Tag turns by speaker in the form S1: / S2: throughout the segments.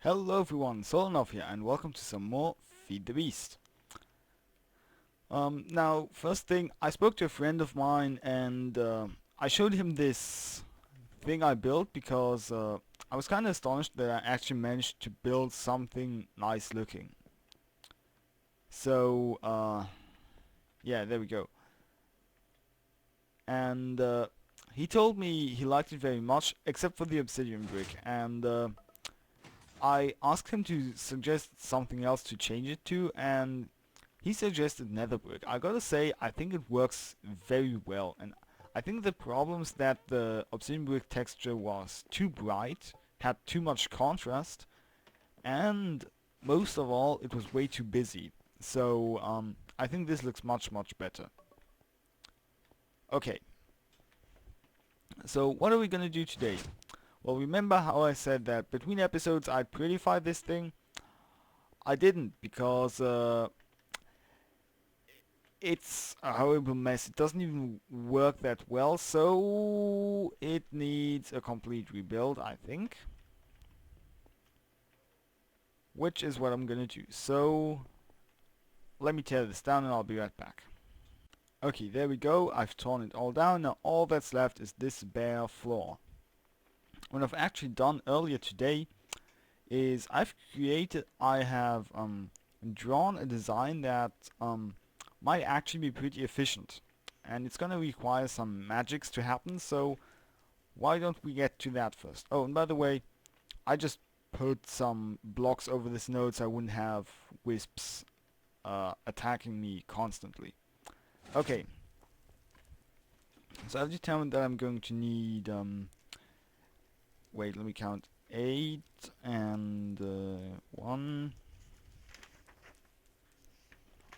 S1: Hello everyone, Solonarv here and welcome to some more Feed the Beast. Now, first thing, I spoke to a friend of mine and I showed him this thing I built because I was kind of astonished that I actually managed to build something nice looking. So, yeah, there we go. And he told me he liked it very much, except for the obsidian brick, and I asked him to suggest something else to change it to, and he suggested nether brick. I gotta say, I think it works very well, and I think the problems that the obsidian brick texture was too bright, had too much contrast, and most of all, it was way too busy. So, I think this looks much better. Okay, so what are we gonna do today? Well, remember how I said that between episodes I'd prettify this thing? I didn't, because it's a horrible mess. It doesn't even work that well, so it needs a complete rebuild, I think. Which is what I'm gonna do. So, let me tear this down and I'll be right back. Okay, there we go. I've torn it all down. Now all that's left is this bare floor. What I've actually done earlier today is I have drawn a design that might actually be pretty efficient, and it's gonna require some magics to happen, so why don't we get to that first. Oh, and by the way, I just put some blocks over this node so I wouldn't have wisps attacking me constantly. Okay, so I've determined that I'm going to need wait, let me count. 8 and 1,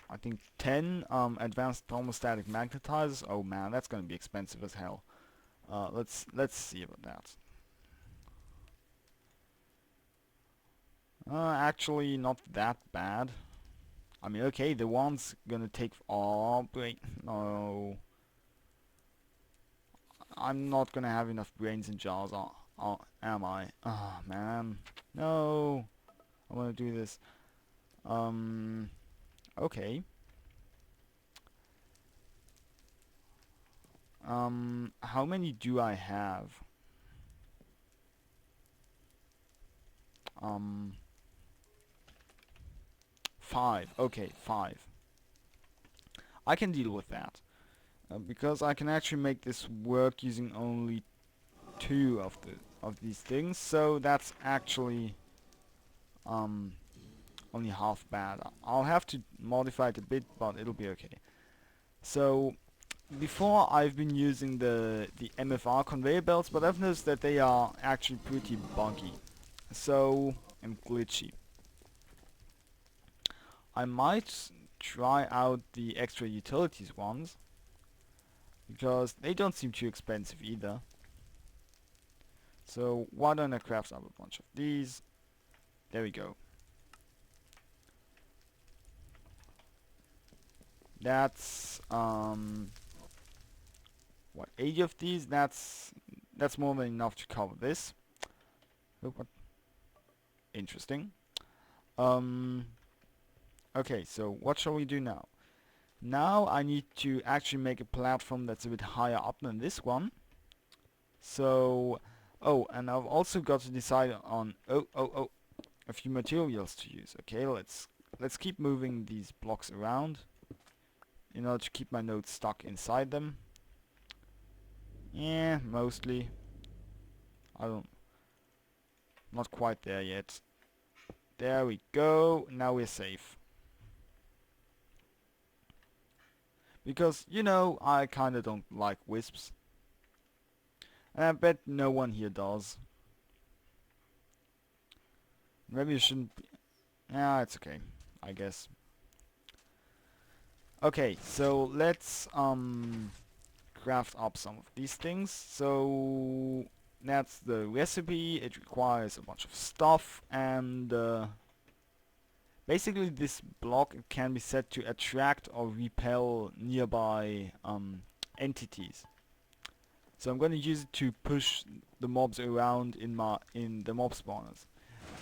S1: I think 10 advanced thermostatic magnetizers. Oh man, that's gonna be expensive as hell. Let's see about that. Actually, not that bad. I mean, okay, the one's gonna take. Oh wait, no. I'm not gonna have enough brains in jars. Am I? Oh man, no. I wanna do this. Okay. How many do I have? Um, 5. Okay, 5. I can deal with that. Because I can actually make this work using only 2 of these things, so that's actually only half bad. I'll have to modify it a bit, but it'll be okay. So before I've been using the MFR conveyor belts, but I've noticed that they are actually pretty buggy, so and glitchy. I might try out the extra utilities ones, because they don't seem too expensive either. So why don't I craft up a bunch of these? There we go. That's what, 80 of these? That's more than enough to cover this. Oh, what? Interesting. Okay, so what shall we do now? Now I need to actually make a platform that's a bit higher up than this one. So, oh, and I've also got to decide on a few materials to use. Okay, let's keep moving these blocks around in order to keep my nodes stuck inside them. Yeah, mostly. Not quite there yet. There we go. Now we're safe. Because, you know, I kinda don't like wisps. And I bet no one here does. Maybe you shouldn't be. Yeah, it's okay, I guess. Okay, so let's craft up some of these things. So that's the recipe. It requires a bunch of stuff, and basically this block can be set to attract or repel nearby entities. So I'm going to use it to push the mobs around in the mob spawners.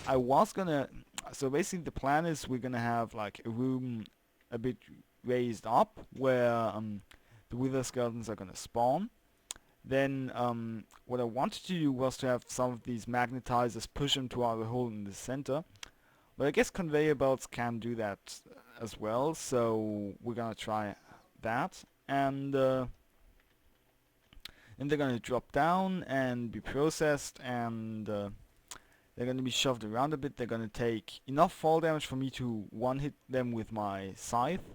S1: I was gonna, so basically the plan is we're gonna have like a room a bit raised up where the wither skeletons are gonna spawn. Then what I wanted to do was to have some of these magnetizers push them to our hole in the center. But I guess conveyor belts can do that as well, so we're gonna try that. And they're gonna drop down and be processed, and they're gonna be shoved around a bit. They're gonna take enough fall damage for me to one-hit them with my scythe.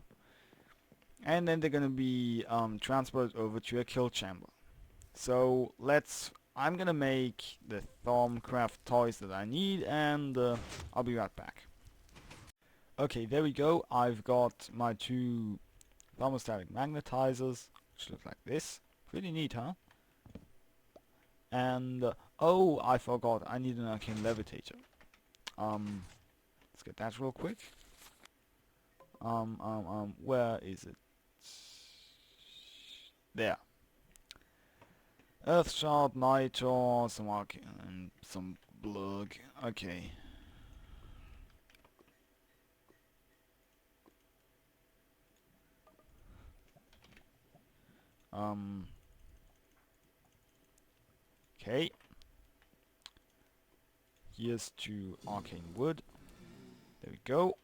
S1: And then they're gonna be transported over to a kill chamber. So I'm gonna make the Thaumcraft toys that I need, and I'll be right back. Okay, there we go. I've got my two thermostatic magnetizers, which look like this. Pretty neat, huh? And oh, I forgot. I need an arcane levitator. Let's get that real quick. Where is it? There. Earth shard, nitro, some arcane, and some blug. Okay. Okay. Here's to arcane wood. There we go.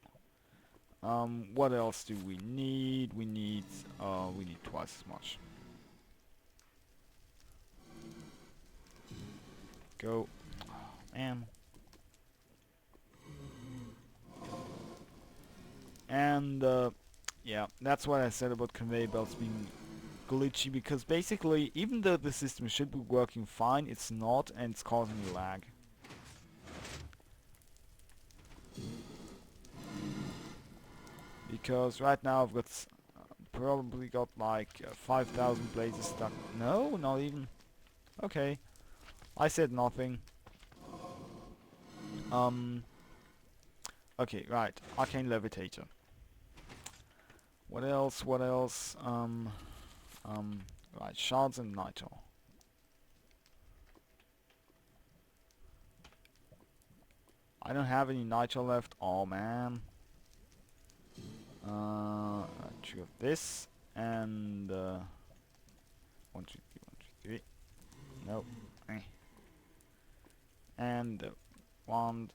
S1: What else do we need? We need twice as much. Go. Oh, man. And yeah, that's what I said about conveyor belts being glitchy, because basically, even though the system should be working fine, it's not, and it's causing me lag. Because right now I've got probably got like 5,000 blazes stuck. No, not even. Okay, I said nothing. Okay, right. Arcane levitator. What else? What else? Right. Shards and nitro. I don't have any nitro left. Oh man. Two of this and 1, 2, 3, 1, 2, 3. Nope. And the wand.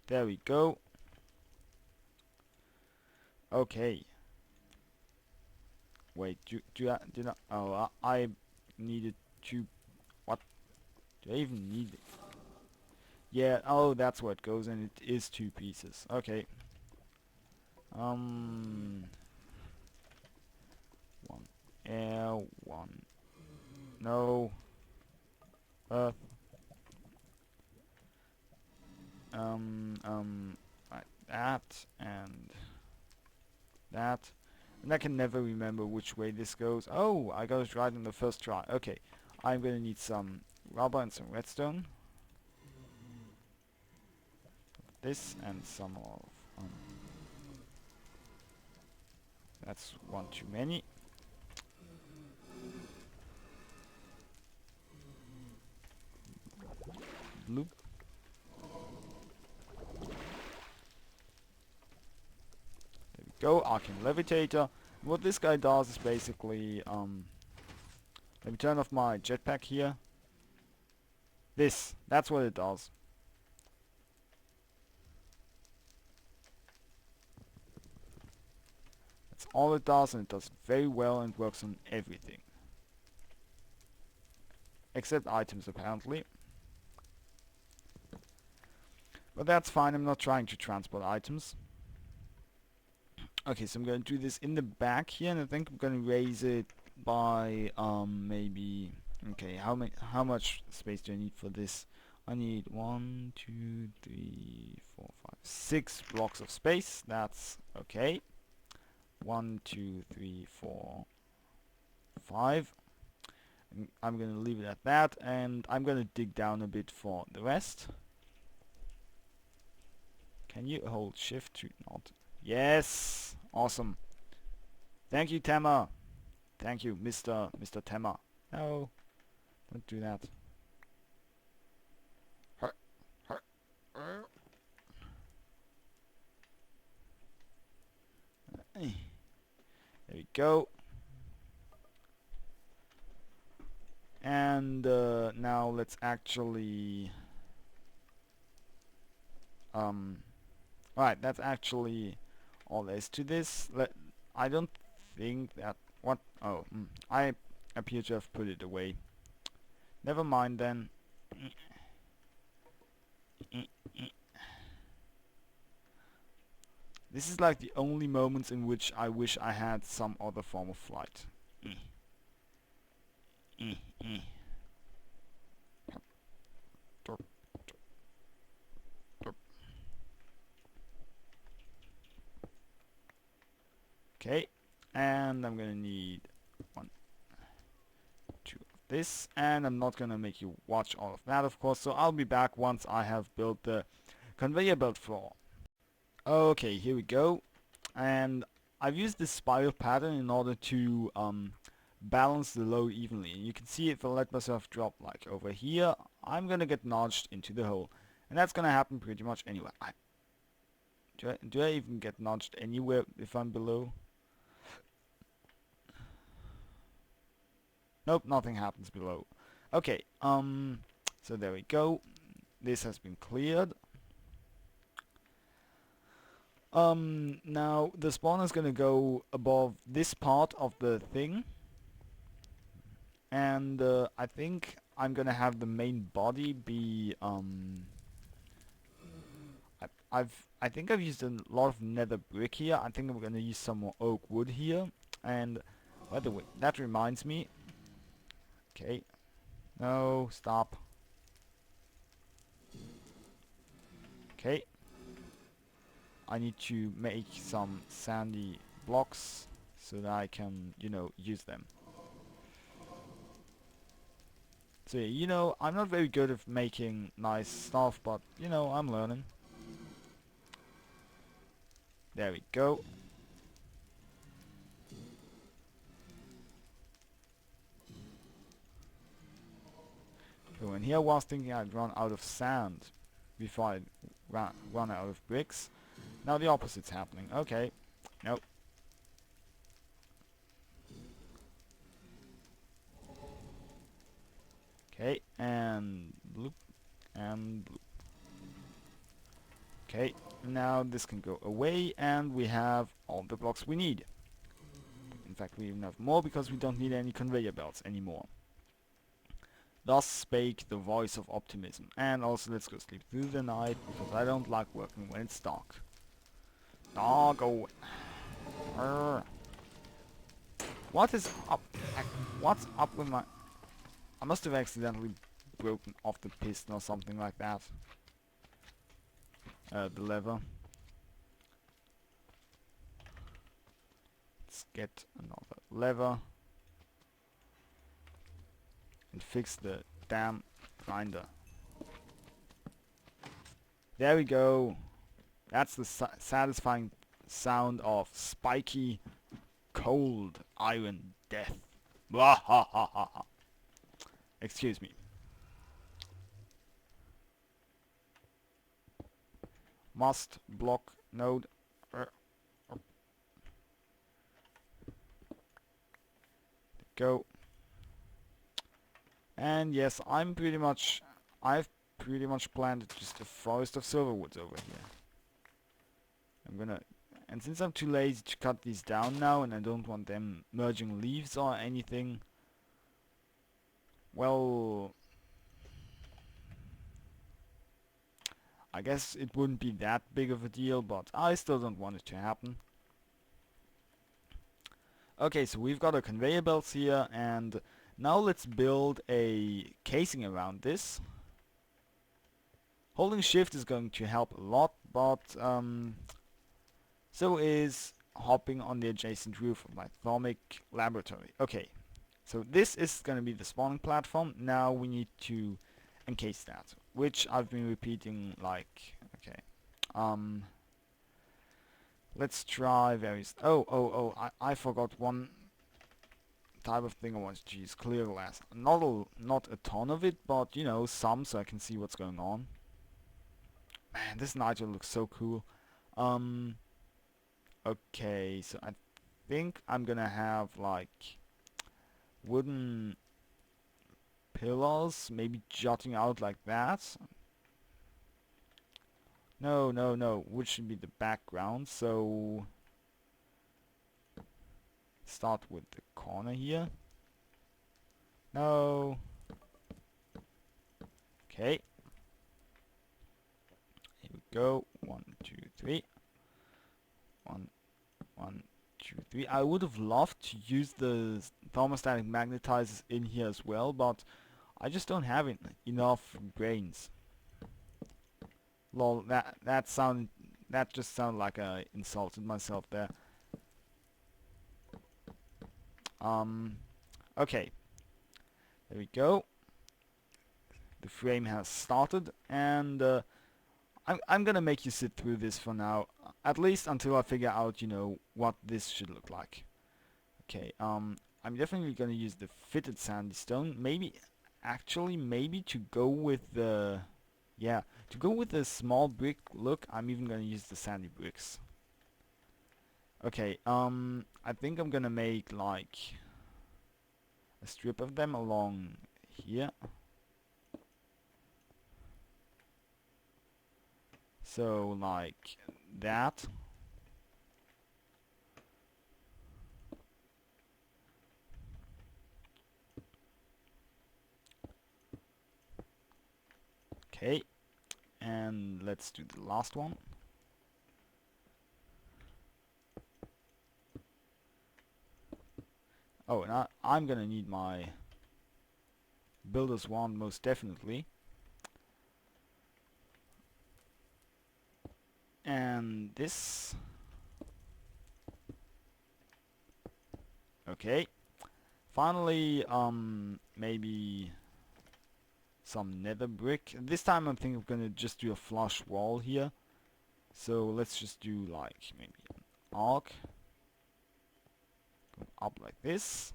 S1: There we go. Okay. Wait, did I? Oh, I needed to. What? Do I even need it? Yeah. Oh, that's what goes in. It is 2 pieces. Okay. 1 air, 1 no earth. Like that and that. And I can never remember which way this goes. Oh, I got it right in the first try. Okay, I'm gonna need some rubber and some redstone. This and some of that's 1 too many. Bloop. There we go, arcane levitator. What this guy does is basically let me turn off my jetpack here. That's what it does. That's all it does, and it does it very well and works on everything. Except items, apparently. But that's fine, I'm not trying to transport items. Okay, so I'm going to do this in the back here, and I think I'm going to raise it by maybe. Okay, how much space do I need for this? I need 1, 2, 3, 4, 5, 6 blocks of space. That's okay. 1, 2, 3, 4, 5. And I'm going to leave it at that, and I'm going to dig down a bit for the rest. Can you hold shift to not? Yes! Awesome. Thank you, Tama. Thank you, Mr. Tema. No, don't do that. There we go. And now let's actually right, that's actually all there is to this. I don't think that I appear to have put it away. Never mind then. This is like the only moments in which I wish I had some other form of flight. Okay, and I'm gonna need 1, 2 of this, and I'm not gonna make you watch all of that, of course, so I'll be back once I have built the conveyor belt floor. Okay, here we go, and I've used this spiral pattern in order to balance the load evenly. You can see if I let myself drop like over here, I'm gonna get notched into the hole, and that's gonna happen pretty much anywhere. Do I even get notched anywhere if I'm below? Nope, nothing happens below. Okay, so there we go. This has been cleared. Now the spawn is gonna go above this part of the thing, and I think I'm gonna have the main body be I think I've used a lot of nether brick here. I think I'm gonna use some more oak wood here. And by the way, that reminds me. Okay, no, stop. Okay, I need to make some sandy blocks so that I can, you know, use them. So yeah, you know, I'm not very good at making nice stuff, but you know, I'm learning. There we go. So and here I was thinking I'd run out of sand before I run out of bricks. Now the opposite's happening. Okay. Nope. Okay, and bloop, and bloop. Okay, now this can go away, and we have all the blocks we need. In fact, we even have more because we don't need any conveyor belts anymore. Thus spake the voice of optimism. And also, let's go sleep through the night because I don't like working when it's dark. Doggo. What is up? What's up with my... I must have accidentally broken off the piston or something like that. The lever. Let's get another lever. And fix the damn grinder. There we go. That's the satisfying sound of spiky, cold iron death. Excuse me. Must block node. Go. And yes, I've pretty much planted just a forest of silverwoods over here. And since I'm too lazy to cut these down now, and I don't want them merging leaves or anything, well, I guess it wouldn't be that big of a deal, but I still don't want it to happen. Okay, so we've got our conveyor belts here, and now let's build a casing around this. Holding shift is going to help a lot, but so is hopping on the adjacent roof of my Atomic laboratory. Okay, so this is going to be the spawning platform. Now we need to encase that, which I've been repeating like, okay. Let's try various... I forgot one type of thing I want to use clear glass. Not a ton of it, but you know, some, so I can see what's going on. Man, this Nigel looks so cool. Okay, so I think I'm gonna have like wooden pillars, maybe jutting out like that. No, no, no, wood should be the background, so start with the corner here. No. Okay. Here we go. 1, 2, 3. 1, 1, 2, 3. I would have loved to use the thermostatic magnetizers in here as well, but I just don't have enough brains. Lol, that just sounded like I insulted myself there. Okay. There we go. The frame has started, and I'm gonna make you sit through this for now, at least until I figure out, you know, what this should look like. Okay, I'm definitely gonna use the fitted sandy stone. Maybe to go with the, yeah, to go with the small brick look, I'm even gonna use the sandy bricks. Okay, I think I'm gonna make like a strip of them along here. So like that. Okay, and let's do the last one. Oh, and I'm gonna need my builder's wand most definitely. And this. Okay. Finally, maybe some nether brick. This time I think I'm gonna just do a flush wall here. So let's just do like maybe an arc. Go up like this.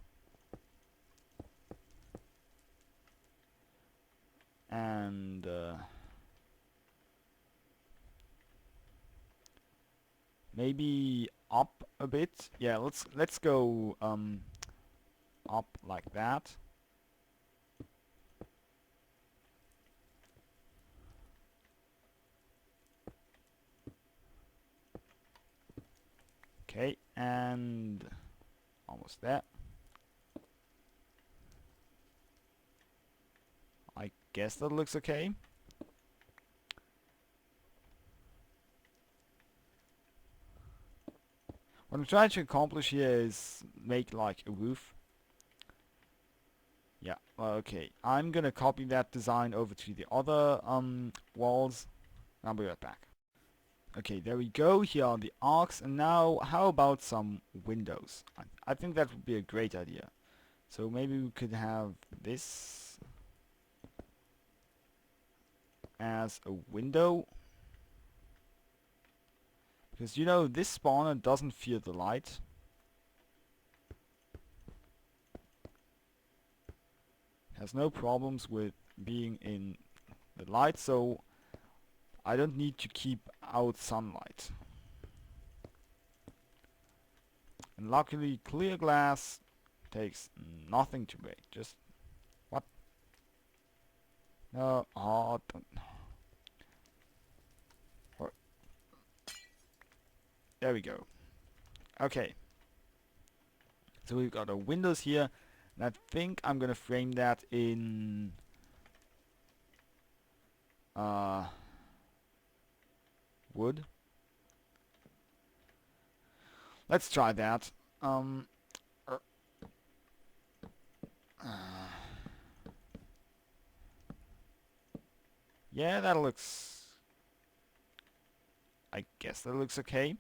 S1: And maybe up a bit. Yeah, let's go up like that. Okay, and almost there. I guess that looks okay. What I'm trying to accomplish here is make like a roof. Yeah, okay. I'm gonna copy that design over to the other walls. I'll be right back. Okay, there we go. Here are the arcs. And now, how about some windows? I think that would be a great idea. So maybe we could have this as a window. Because, you know, this spawner doesn't fear the light. Has no problems with being in the light, so I don't need to keep out sunlight. And luckily, clear glass takes nothing to break. Just what? No, oh, don't. Or, there we go. Okay. So we've got our windows here, and I think I'm gonna frame that in wood. Let's try that. Yeah, that looks... I guess that looks okay.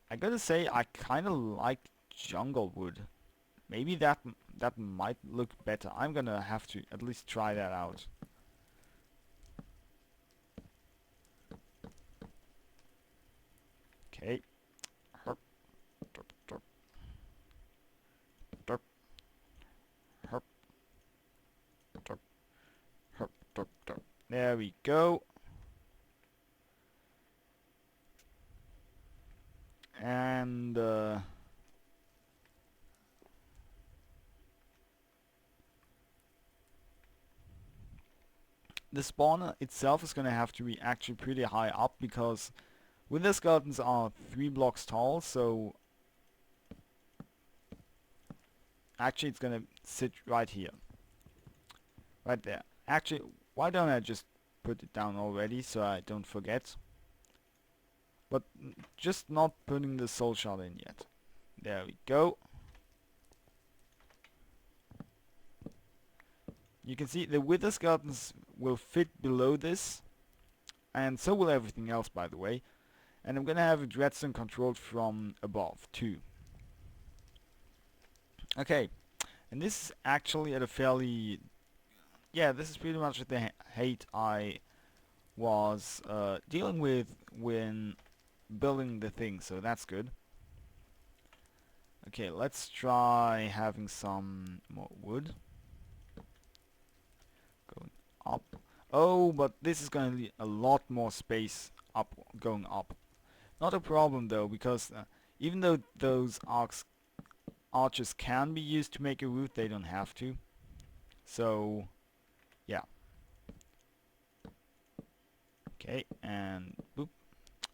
S1: I gotta say, I kinda like jungle wood. Maybe that might look better. I'm gonna have to at least try that out. Okay. Herp, derp, derp, derp, herp, derp, herp, derp, derp. There we go. And the spawner itself is going to have to be actually pretty high up, because wither skeletons are 3 blocks tall, so actually it's going to sit right here. Right there. Actually, why don't I just put it down already so I don't forget? But just not putting the soul shard in yet. There we go. You can see the wither skeletons will fit below this, and so will everything else, by the way. And I'm gonna have a redstone controlled from above too. Okay, and this is actually at a fairly, yeah, this is pretty much at the height I was dealing with when building the thing, so that's good. Okay, let's try having some more wood. Going up. Oh, but this is going to need a lot more space up, going up. Not a problem though, because even though those arches can be used to make a roof, they don't have to. So, yeah. Okay, and boop.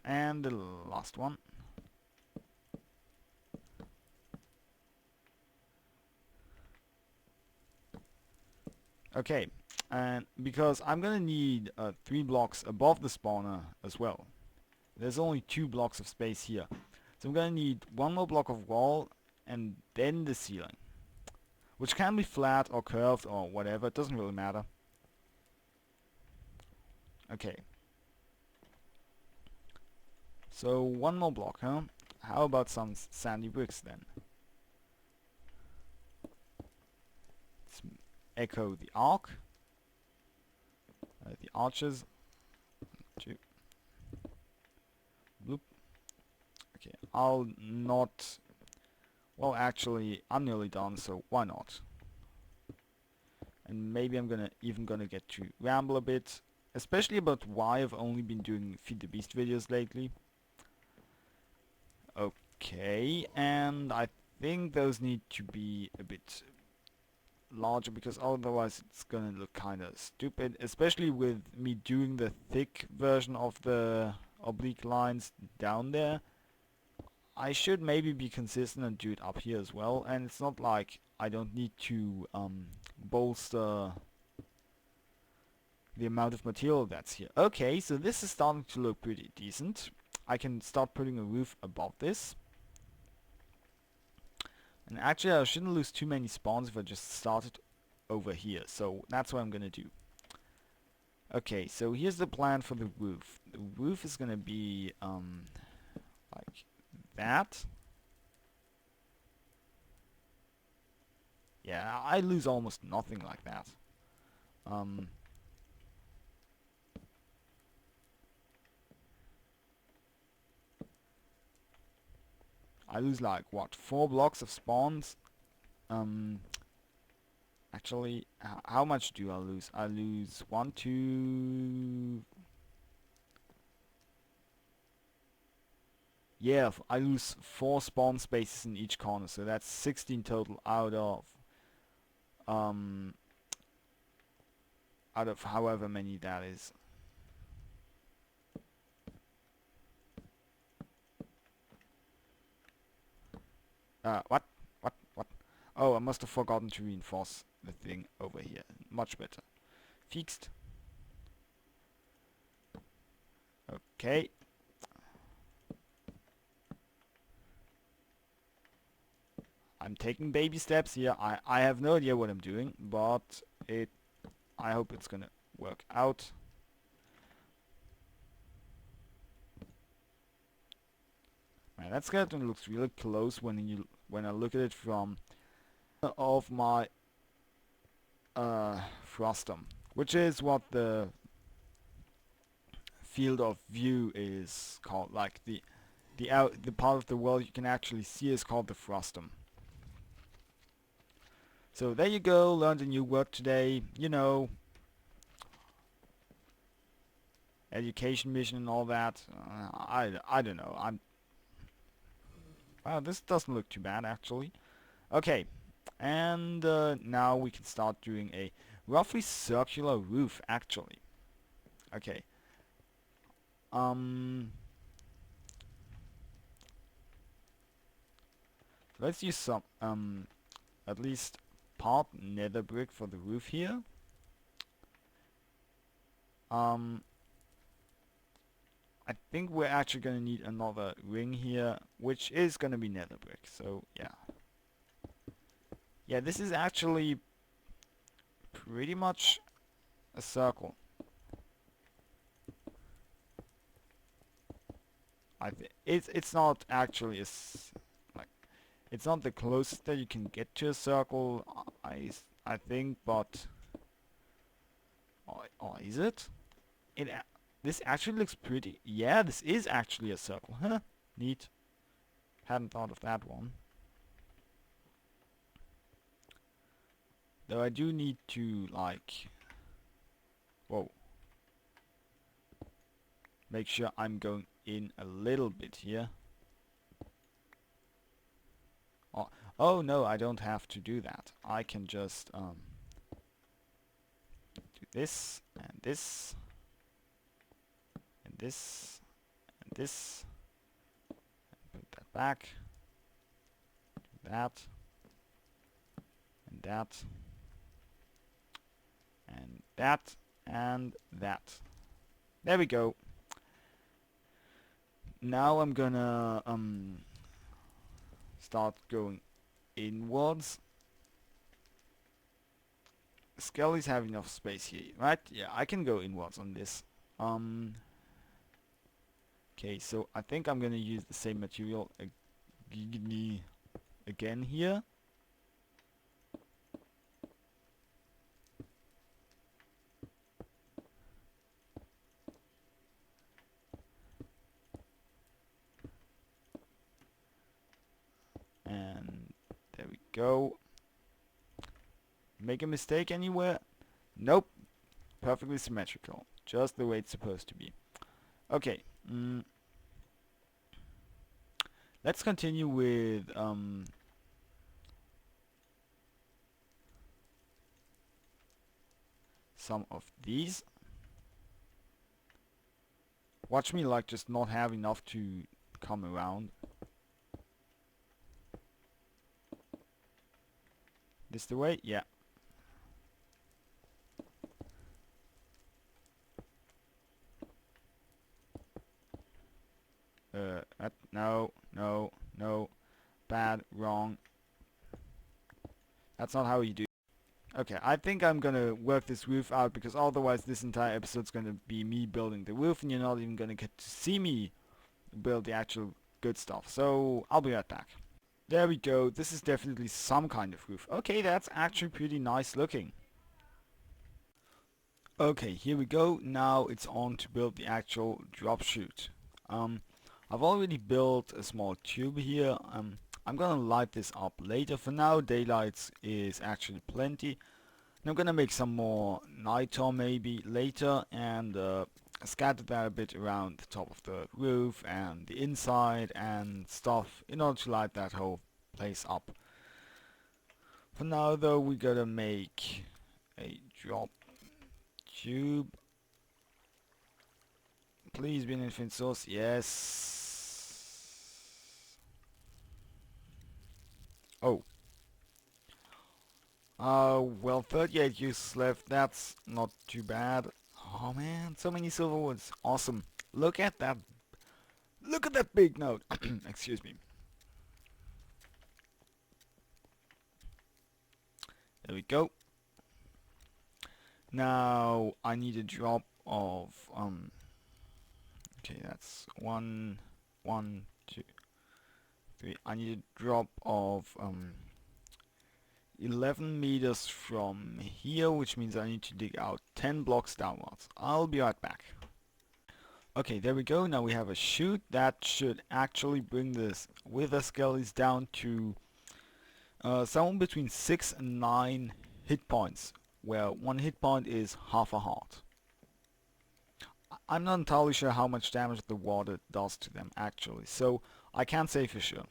S1: And the last one. Okay, and because I'm gonna need 3 blocks above the spawner as well. There's only 2 blocks of space here. So I'm gonna need 1 more block of wall and then the ceiling. Which can be flat or curved or whatever, it doesn't really matter. Okay. So 1 more block, huh? How about some sandy bricks then? Let's echo the arc. The arches. 2. Bloop. Okay, I'll not... Well, actually, I'm nearly done, so why not? And maybe I'm even gonna get to ramble a bit, especially about why I've only been doing Feed the Beast videos lately. Okay, and I think those need to be a bit larger, because otherwise it's gonna look kinda stupid, especially with me doing the thick version of the oblique lines down there. I should maybe be consistent and do it up here as well, and it's not like I don't need to bolster the amount of material that's here. Okay, so this is starting to look pretty decent. I can start putting a roof above this. And actually I shouldn't lose too many spawns if I just started over here, so that's what I'm gonna do. Okay, so here's the plan for the roof. The roof is gonna be like that. Yeah, I lose almost nothing like that. I lose like, what, 4 blocks of spawns? Actually, how much do I lose? I lose 1, 2... Yeah, I lose 4 spawn spaces in each corner, so that's 16 total out of however many that is. What? What? Oh, I must have forgotten to reinforce the thing over here. Much better. Fixed. Okay. I'm taking baby steps here. I have no idea what I'm doing, but I hope it's gonna work out. Man, that skeleton looks really close when I look at it from of my frustum, which is what the field of view is called, like the the part of the world you can actually see is called the frostum. So there you go, learned a new word today, you know, education mission and all that. I don't know. Wow, this doesn't look too bad actually. Okay, and now we can start doing a roughly circular roof actually. Okay. Let's use some at least part nether brick for the roof here. I think we're actually gonna need another ring here, which is gonna be nether brick. So yeah. Yeah, this is actually pretty much a circle. It's not actually like it's not the closest that you can get to a circle. I think, but or is it? This actually looks pretty. Yeah, this is actually a circle. Huh? Neat. Hadn't thought of that one. Though I do need to like, whoa, make sure I'm going in a little bit here. Oh no, I don't have to do that. I can just do this and this and this and this and put that back. Do that and that and that and that. There we go. Now I'm gonna start going inwards. Skellies have enough space here, right? Yeah, I can go inwards on this. Okay, so I think I'm gonna use the same material again here. And there we go. Make a mistake anywhere? Nope. Perfectly symmetrical. Just the way it's supposed to be. Okay. Let's continue with some of these. Watch me like just not have enough to come around. This the way? Yeah. No, no, no. Bad, wrong. That's not how you do. Okay, I think I'm gonna work this roof out because otherwise this entire episode's gonna be me building the roof and you're not even gonna get to see me build the actual good stuff. So I'll be right back. There we go. This is definitely some kind of roof. Okay, that's actually pretty nice looking. Okay, here we go. Now it's on to build the actual drop chute. I've already built a small tube here. I'm gonna light this up later. For now, daylight is actually plenty. And I'm gonna make some more nighttime maybe later and scatter that a bit around the top of the roof and the inside and stuff in order to light that whole place up. For now though, we gotta make a drop tube. Please be an infinite source. Yes. Oh. Well, 38 uses left. That's not too bad. Oh man, so many silver woods. Awesome. Look at that. Look at that big node. Excuse me. There we go. Now I need a drop of okay, that's 1, 1, 2, 3. I need a drop of 11 meters from here, which means I need to dig out 10 blocks downwards. I'll be right back. Okay, there we go. Now we have a chute that should actually bring this wither skellies down to somewhere between 6 and 9 hit points, where one hit point is half a heart. I'm not entirely sure how much damage the water does to them actually, so I can't say for sure.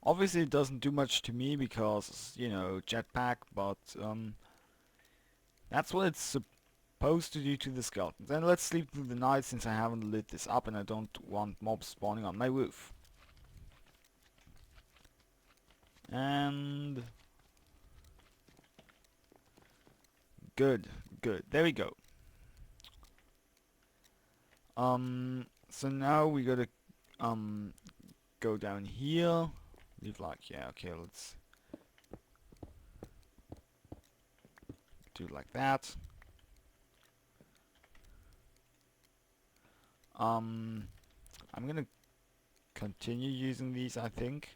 S1: Obviously it doesn't do much to me because, you know, jetpack, but that's what it's supposed to do to the skeletons. And let's sleep through the night since I haven't lit this up and I don't want mobs spawning on my roof. And good, good. There we go. So now we gotta go down here. Leave like, yeah, okay, let's do it like that. I'm gonna continue using these, I think.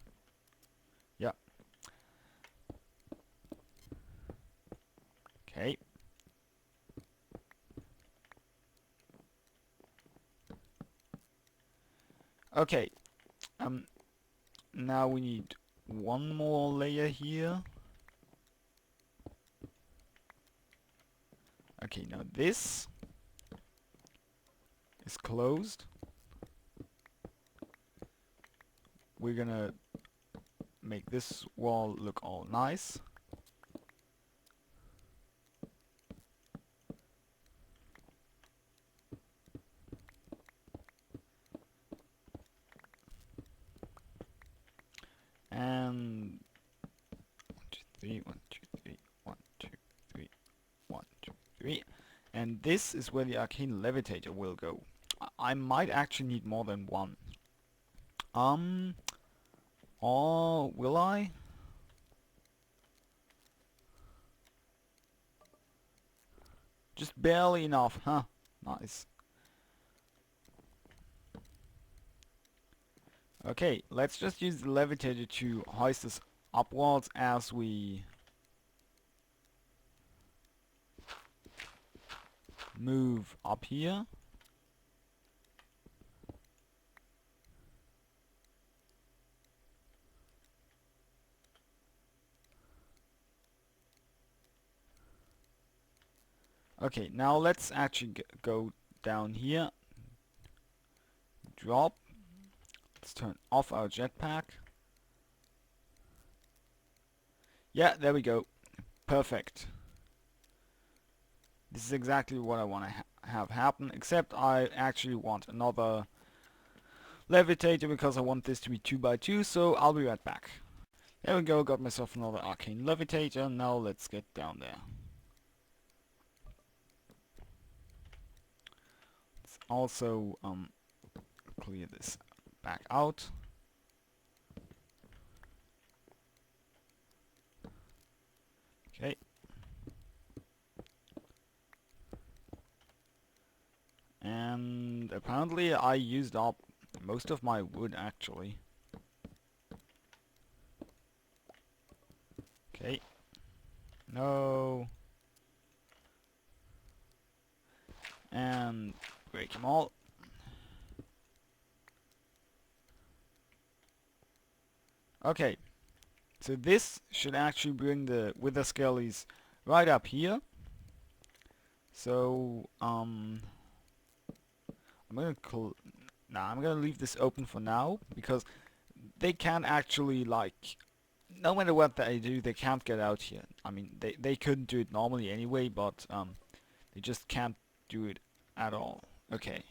S1: Yeah. Okay. Okay. Now we need one more layer here. Okay, now this is closed. We're gonna make this wall look all nice. And 1, 2, 3, 1, 2, 3, 1, 2, 3, 1, 2, 3. And this is where the arcane levitator will go. I might actually need more than one. Or will I? Just barely enough, huh? Nice. Okay, let's just use the levitator to hoist us upwards as we move up here. Okay, now let's actually go down here. Drop. Let's turn off our jetpack. Yeah, there we go. Perfect. This is exactly what I want to have happen, except I actually want another levitator because I want this to be 2x2, so I'll be right back. There we go, got myself another arcane levitator. Now let's get down there. Let's also clear this back out. Okay. And apparently I used up most of my wood actually. Okay. No. And break them all. Okay. So this should actually bring the wither skellies right up here. So I'm gonna leave this open for now because they can't actually, like, no matter what they do, they can't get out here. I mean, they couldn't do it normally anyway, but they just can't do it at all. Okay.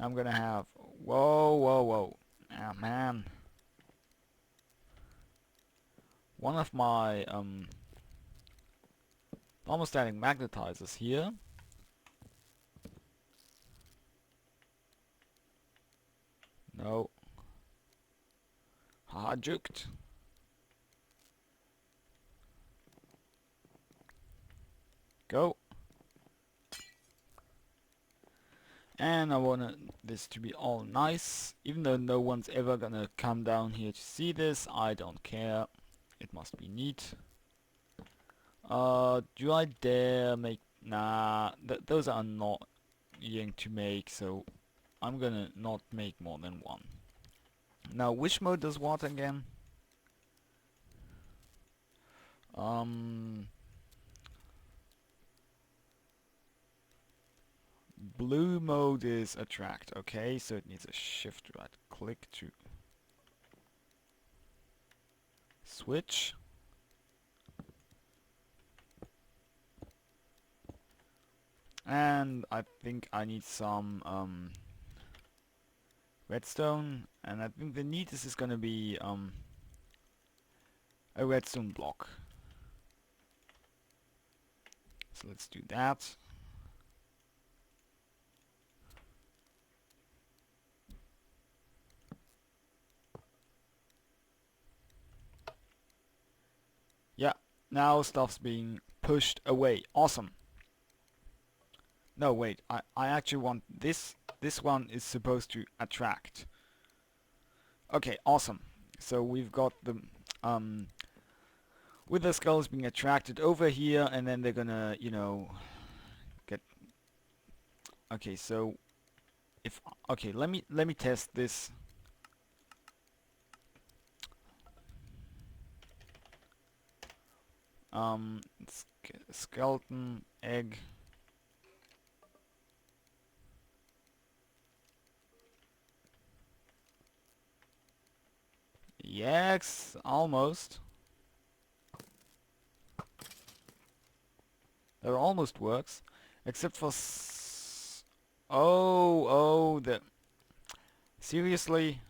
S1: I'm gonna have, whoa, whoa, whoa. Ah, man. One of my thermostatic magnetizers here. No. Haha, juked. Go. And I want this to be all nice. Even though no one's ever gonna come down here to see this, I don't care. It must be neat. Do I dare make... Nah, those are annoying to make, so I'm gonna not make more than one. Now, which mode does what again? Blue mode is attract, okay, so it needs a shift right click to switch. And I think I need some redstone, and I think the neatest is gonna be a redstone block. So let's do that. Yeah, now stuff's being pushed away. Awesome. No, wait, I actually want this. This one is supposed to attract. Okay, awesome. So we've got the wither skulls being attracted over here, and then they're gonna, you know, get... Okay, so if... Okay, let me test this. Skeleton, egg. Yes, almost. That almost works, except for oh, the... Seriously?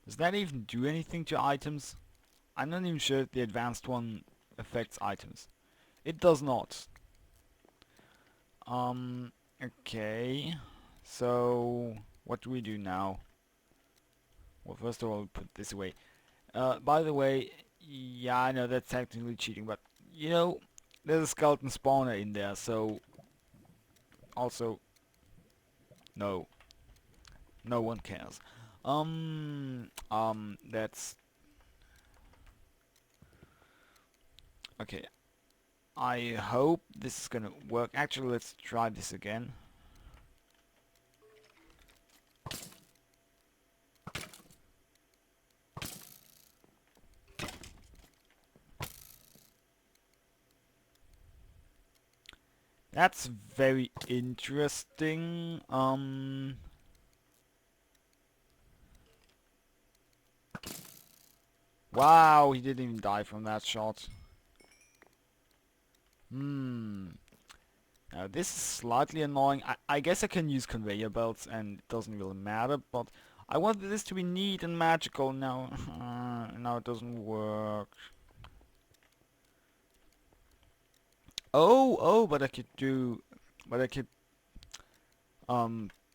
S1: Does that even do anything to items? I'm not even sure if the advanced one affects items. It does not. Okay. So, what do we do now? Well, first of all, we put this away. By the way, yeah, I know that's technically cheating, but, you know, there's a skeleton spawner in there, so... Also... No. No one cares. That's... Okay. I hope this is gonna work. Actually, let's try this again. That's very interesting. Wow, he didn't even die from that shot. Now this is slightly annoying. I guess I can use conveyor belts and it doesn't really matter, but I wanted this to be neat and magical now. Now it doesn't work. Oh, but I could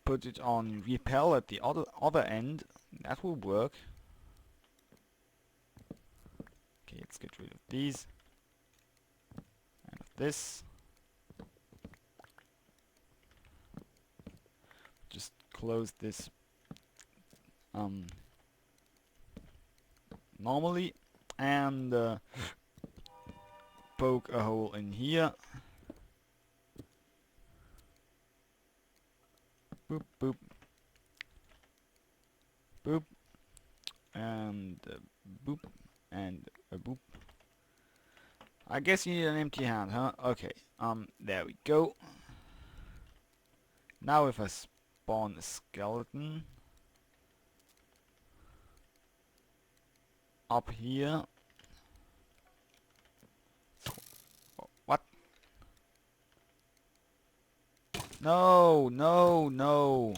S1: put it on repel at the other end. That will work. Okay, let's get rid of these. And of this. Just close this normally and poke a hole in here. Boop, boop. Boop. And boop. And a boop. I guess you need an empty hand, huh? Okay. There we go. Now if I spawn a skeleton up here. What? No, no, no.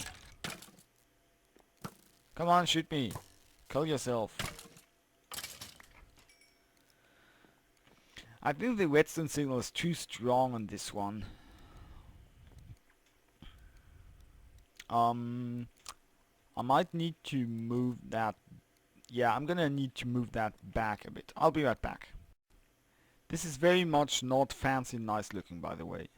S1: Come on, shoot me. Kill yourself. I think the redstone signal is too strong on this one. I might need to move that. Yeah, I'm gonna need to move that back a bit. I'll be right back. This is very much not fancy and nice looking, by the way.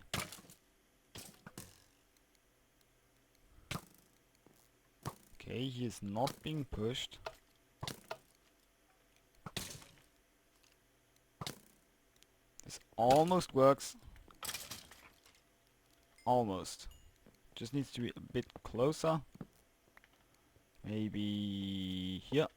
S1: Okay, he is not being pushed. This almost works. Almost. Just needs to be a bit closer. Maybe here.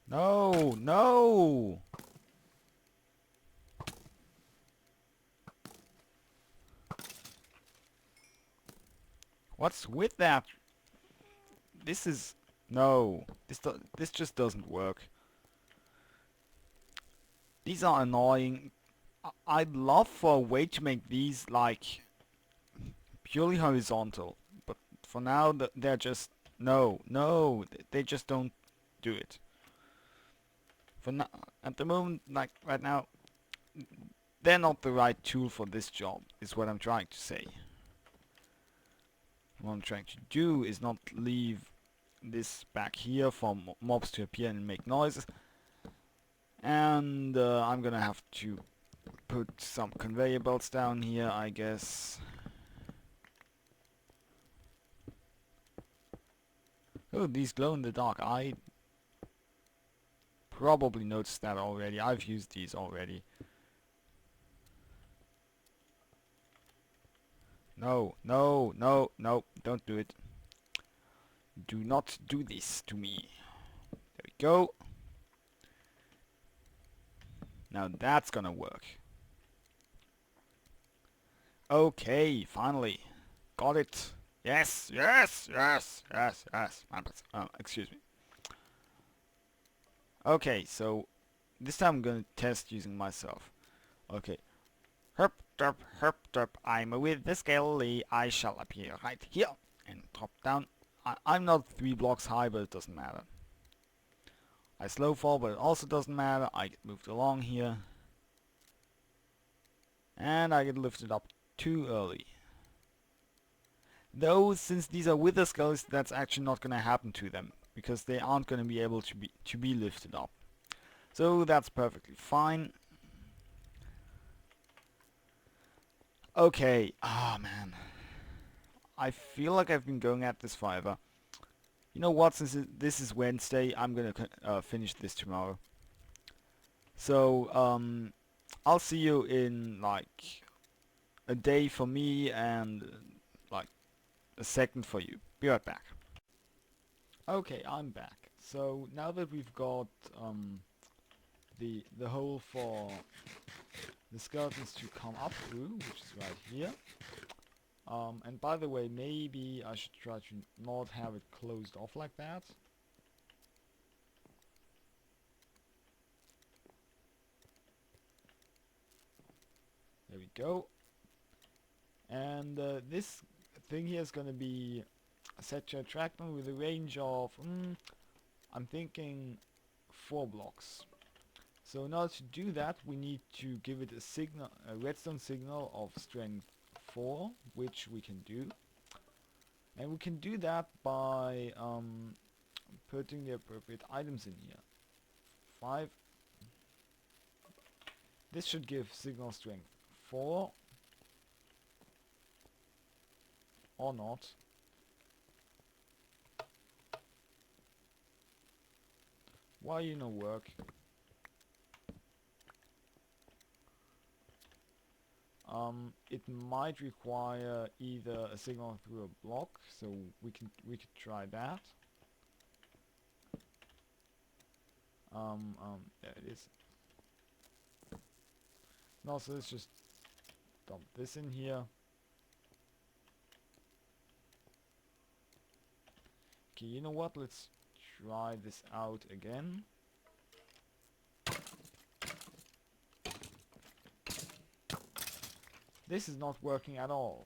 S1: No, no! What's with that? This is... No. This just doesn't work. These are annoying. I'd love for a way to make these, like, purely horizontal. But for now, they're just... No, no. They just don't do it. For now, at the moment, like, right now, they're not the right tool for this job, is what I'm trying to say. What I'm trying to do is not leave this back here for mobs to appear and make noises. And I'm gonna have to put some conveyor belts down here, I guess. Oh, these glow in the dark. I probably noticed that already. I've used these already. No, no, no, no, don't do it. Do not do this to me. There we go. Now that's gonna work. Okay, finally. Got it. Yes, yes, yes, yes, yes. Excuse me. Okay, so this time I'm gonna test using myself. Okay. Herp derp, I'm with the skelly. I shall appear right here and drop down. I'm not 3 blocks high, but it doesn't matter. I slow fall, but it also doesn't matter. I get moved along here. And I get lifted up too early. Though, since these are wither skulls, that's actually not gonna happen to them, because they aren't gonna be able to be lifted up. So that's perfectly fine. Okay, man. I feel like I've been going at this forever. You know what, since this is Wednesday, I'm gonna finish this tomorrow. So, I'll see you in, like, a day for me and, like, a second for you. Be right back. Okay, I'm back. So, now that we've got, the hole for the skeletons to come up through, which is right here. And by the way, maybe I should try to not have it closed off like that. There we go. And this thing here is going to be set to attract them with a range of, I'm thinking 4 blocks. So in order to do that, we need to give it a signal, a redstone signal of strength 4, which we can do. And we can do that by putting the appropriate items in here. 5. This should give signal strength 4. Or not. Why you no work? It might require either a signal through a block, so we could try that. There it is. No, so let's just dump this in here. Okay, you know what? Let's try this out again. This is not working at all.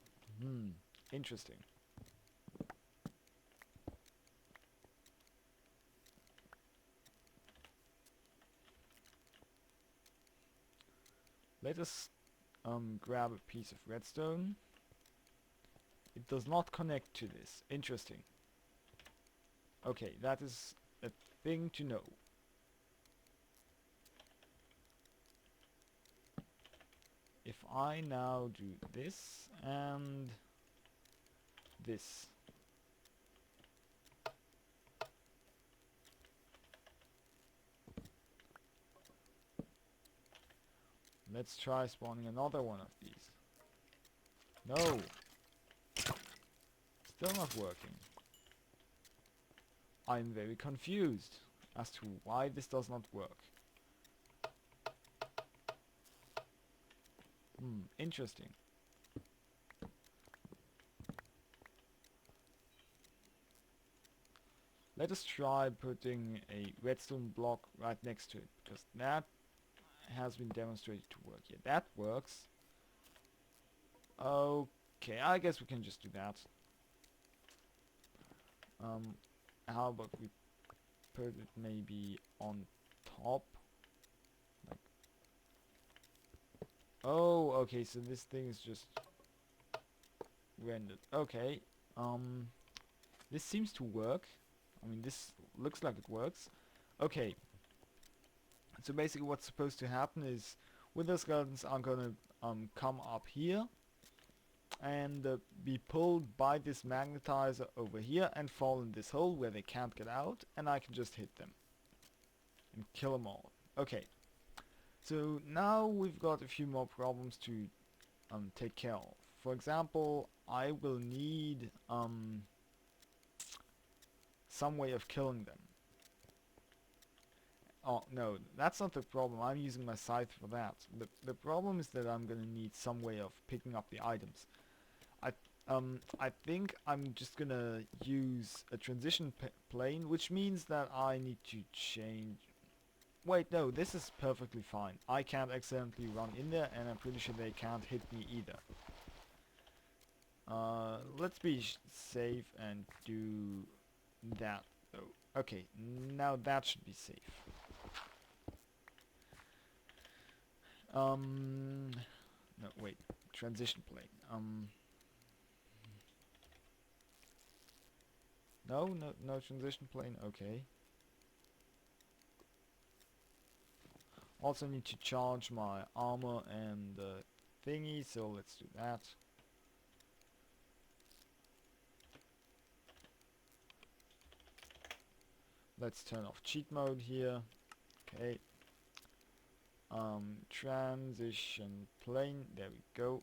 S1: Interesting. Let us grab a piece of redstone. It does not connect to this. Interesting. Okay, that is a thing to know. if I now do this and this. Let's try spawning another one of these. No! Still not working. I'm very confused as to why this does not work. Interesting. Let us try putting a redstone block right next to it, because that has been demonstrated to work. Yeah, that works. Okay, I guess we can just do that. How about we put it maybe on top? Like, oh, okay, so this thing is just rendered. Okay, this seems to work. I mean, this looks like it works. Okay, so basically what's supposed to happen is wither skeletons are gonna come up here and be pulled by this magnetizer over here and fall in this hole where they can't get out, and I can just hit them and kill them all. Okay, so now we've got a few more problems to take care of. For example, I will need some way of killing them. Oh no, that's not the problem. I'm using my scythe for that. The problem is that I'm gonna need some way of picking up the items. I think I'm just gonna use a transition plane, which means that I need to change... Wait, no, this is perfectly fine. I can't accidentally run in there, and I'm pretty sure they can't hit me either. Let's be safe and do that, though. Okay, now that should be safe. No, wait, transition plane. No transition plane, okay. Also need to charge my armor and thingy, so let's do that. Let's turn off cheat mode here. Okay. Transition plane, there we go.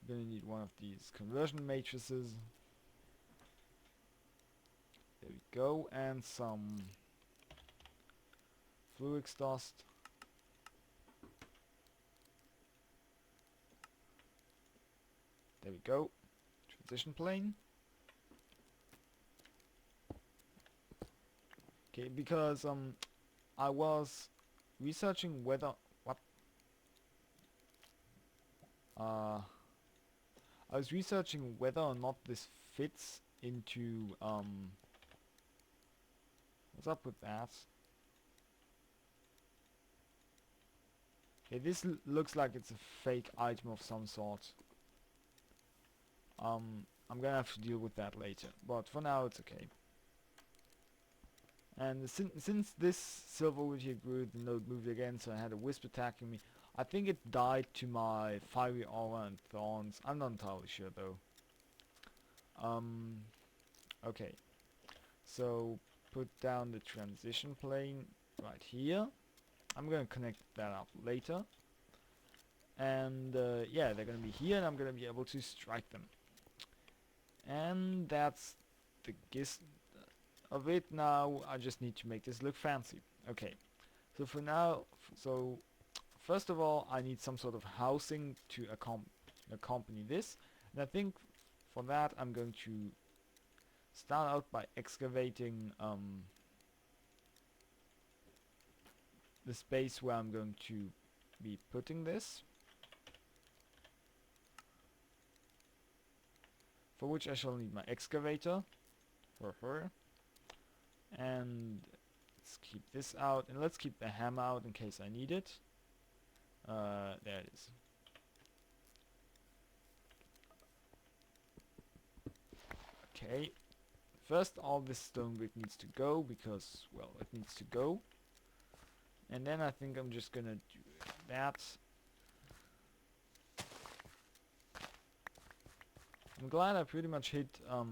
S1: We're gonna need one of these conversion matrices. There we go, and some fluix dust. There we go. Transition plane. Okay, because I was researching whether I was researching whether or not this fits into what's up with that? Okay, this looks like it's a fake item of some sort. I'm gonna have to deal with that later, but for now it's okay. And since this silver wood here grew, the node moved again, so I had a wisp attacking me. I think it died to my fiery aura and thorns. I'm not entirely sure though. Okay. So put down the transition plane right here. I'm gonna connect that up later. And yeah, they're gonna be here and I'm gonna be able to strike them. And that's the gist of it. Now I just need to make this look fancy. Okay. So for now, first of all, I need some sort of housing to accompany this. And I think for that I'm going to start out by excavating the space where I'm going to be putting this. For which I shall need my excavator. And let's keep this out. And let's keep the hammer out in case I need it. There it is. Okay. first all this stone brick needs to go because, well, it needs to go. And then I think I'm just gonna do that. I'm glad I pretty much hit a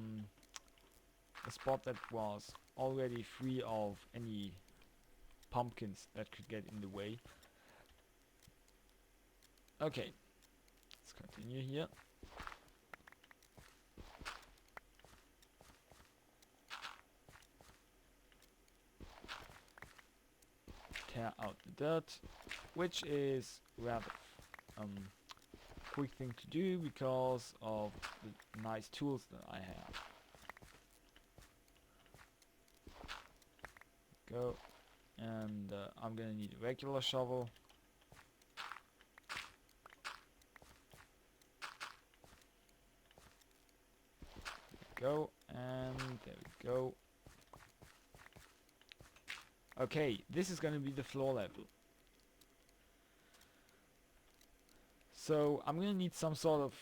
S1: spot that was already free of any pumpkins that could get in the way. Okay, let's continue here. Tear out the dirt, which is rather quick thing to do because of the nice tools that I have. Go, and I'm gonna need a regular shovel. Go, and there we go. Okay, this is gonna be the floor level. So I'm gonna need some sort of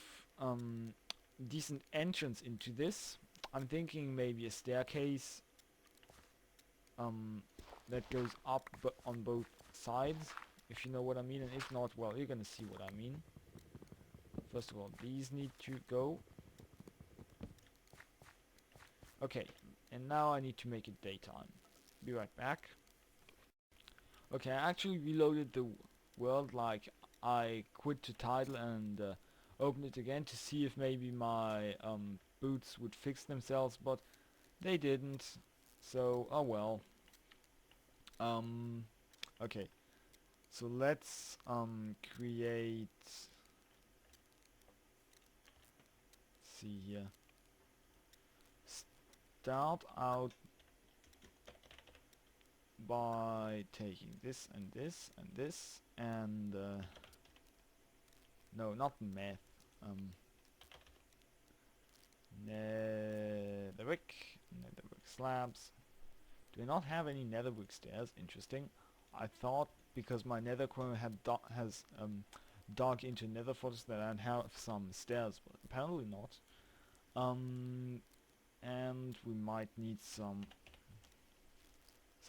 S1: decent entrance into this. I'm thinking maybe a staircase that goes up on both sides, if you know what I mean, and if not, well, you're gonna see what I mean. First of all, these need to go. Okay, and now I need to make it daytime. Be right back. Okay, I actually reloaded the world, like I quit the title and opened it again to see if maybe my boots would fix themselves, but they didn't. So, oh well. Okay. So let's create. Let's see here. Start out by taking this and this and this and no, not meth. Netherbrick slabs. Do I not have any netherbrick stairs? Interesting. I thought because my nether corner had has dug into nether fortress that I'd have some stairs, but apparently not. And we might need some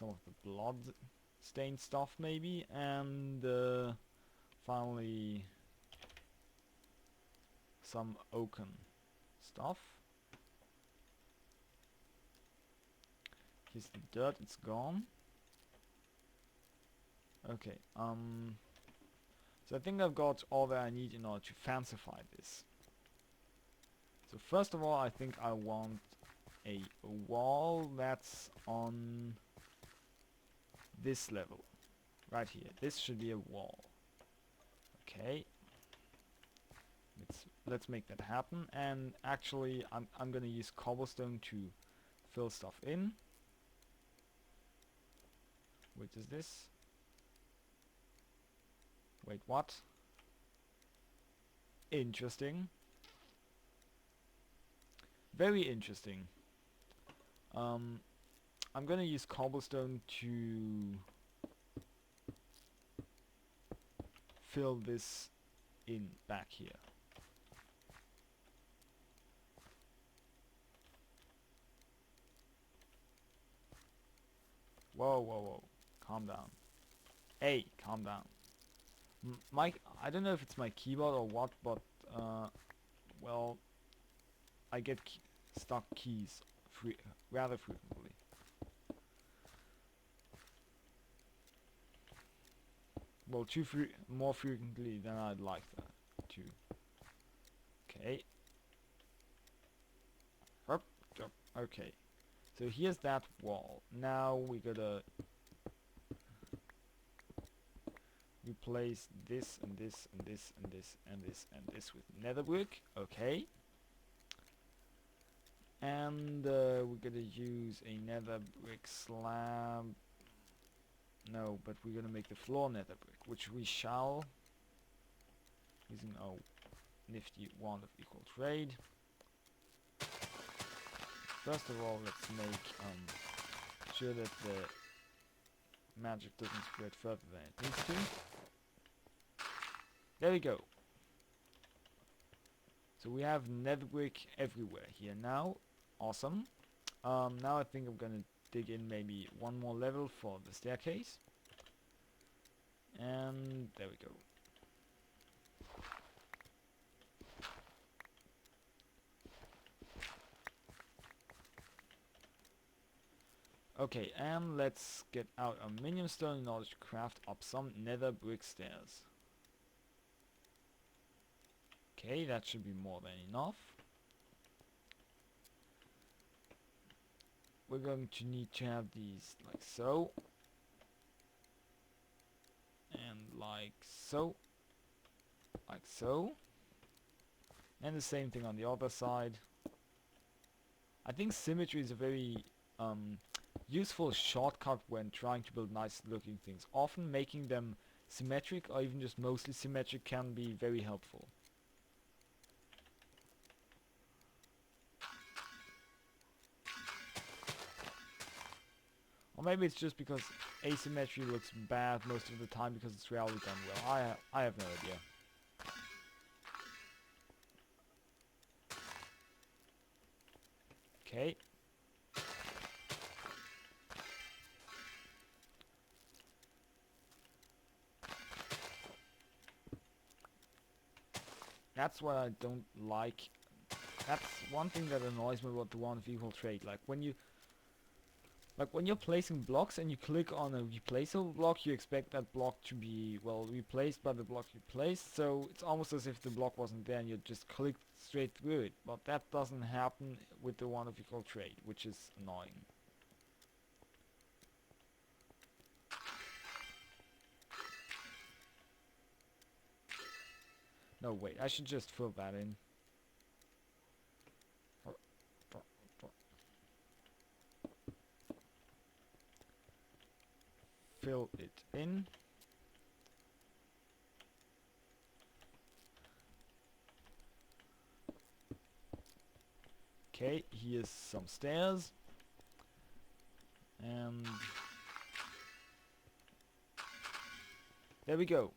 S1: of the blood stained stuff maybe, and finally some oaken stuff. Here's the dirt, it's gone. Okay, so I think I've got all that I need in order to fancify this. So first of all, I think I want a wall that's on this level. Right here. This should be a wall. Okay. Let's make that happen. And actually, I'm gonna use cobblestone to fill stuff in. What is this? Wait, what? Interesting. Very interesting. I'm gonna use cobblestone to fill this in back here. Whoa, whoa, whoa. Calm down. Hey, calm down. I don't know if it's my keyboard or what, but well, I get stuck keys rather frequently. Well, more frequently than I'd like to. Okay. Okay. So here's that wall. Now we gotta replace this and this and this and this and this and this with netherbrick. Okay. And we're gonna use a netherbrick slab. No, but we're gonna make the floor netherbrick, which we shall using our nifty wand of equal trade. First of all, let's make sure that the magic doesn't spread further than it needs to. There we go. So we have netherbrick everywhere here now. Awesome. Now I think I'm gonna dig in maybe one more level for the staircase. And there we go. Okay, and let's get out a minium stone in order to craft up some nether brick stairs. Okay, that should be more than enough. We're going to need to have these like so. And like so. Like so. And the same thing on the other side. I think symmetry is a very useful shortcut when trying to build nice looking things. Often making them symmetric or even just mostly symmetric can be very helpful. Or maybe it's just because asymmetry looks bad most of the time because it's rarely done well. I have no idea. Okay. That's what I don't like. That's one thing that annoys me about the one of equal trade. Like when you're placing blocks and you click on a replaceable block, you expect that block to be, well, replaced by the block you placed, so it's almost as if the block wasn't there and you just clicked straight through it. But that doesn't happen with the one of equal trade, which is annoying. No, wait, I should just fill that in. Fill it in. Okay, here's some stairs. And there we go.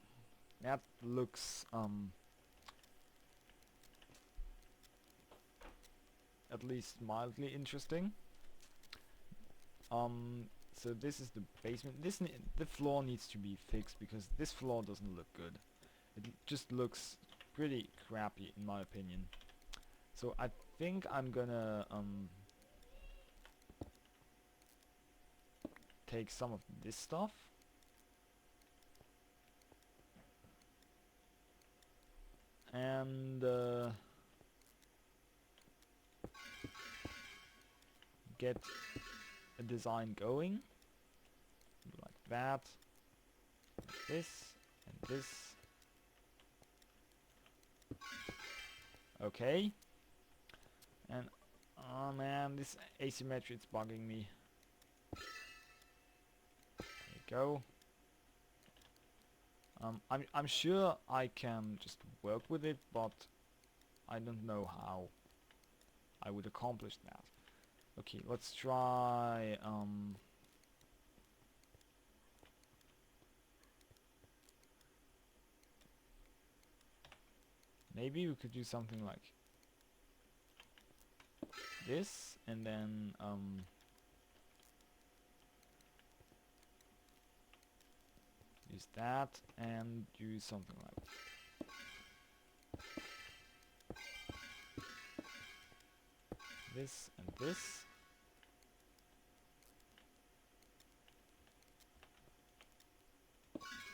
S1: That looks at least mildly interesting. So this is the basement. The floor needs to be fixed because this floor doesn't look good. It just looks pretty crappy in my opinion. So I think I'm gonna take some of this stuff and get a design going like that, like this and this. Okay. And oh man, this asymmetry is bugging me. There you go. I'm sure I can just work with it, but I don't know how I would accomplish that. Okay, let's try maybe we could do something like this and then use that and do something like this and this.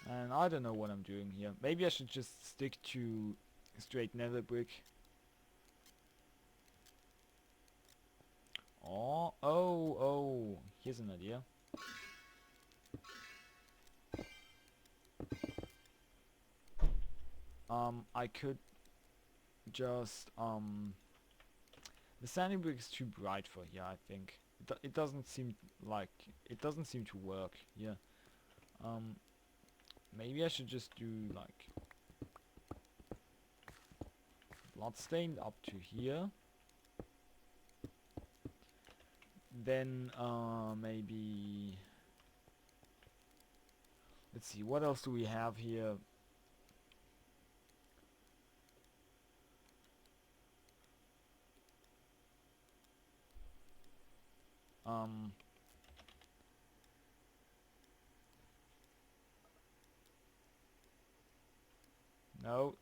S1: And I don't know what I'm doing here. Maybe I should just stick to straight nether brick. Oh, here's an idea. I could just the sandy brick is too bright for here, I think. It doesn't seem to work here. Maybe I should just do like bloodstained up to here. Then maybe let's see, what else do we have here?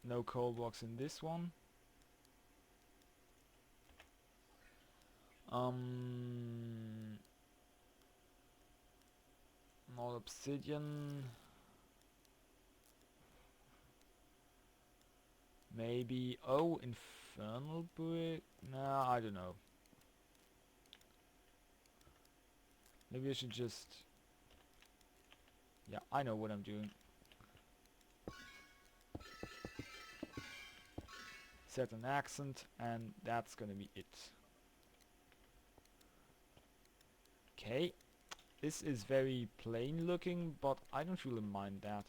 S1: No coal blocks in this one. More obsidian. Maybe, oh, infernal brick? Nah, I don't know. Maybe I should just... Yeah, I know what I'm doing. Set an accent, and that's gonna be it. Okay, this is very plain looking, but I don't really mind that.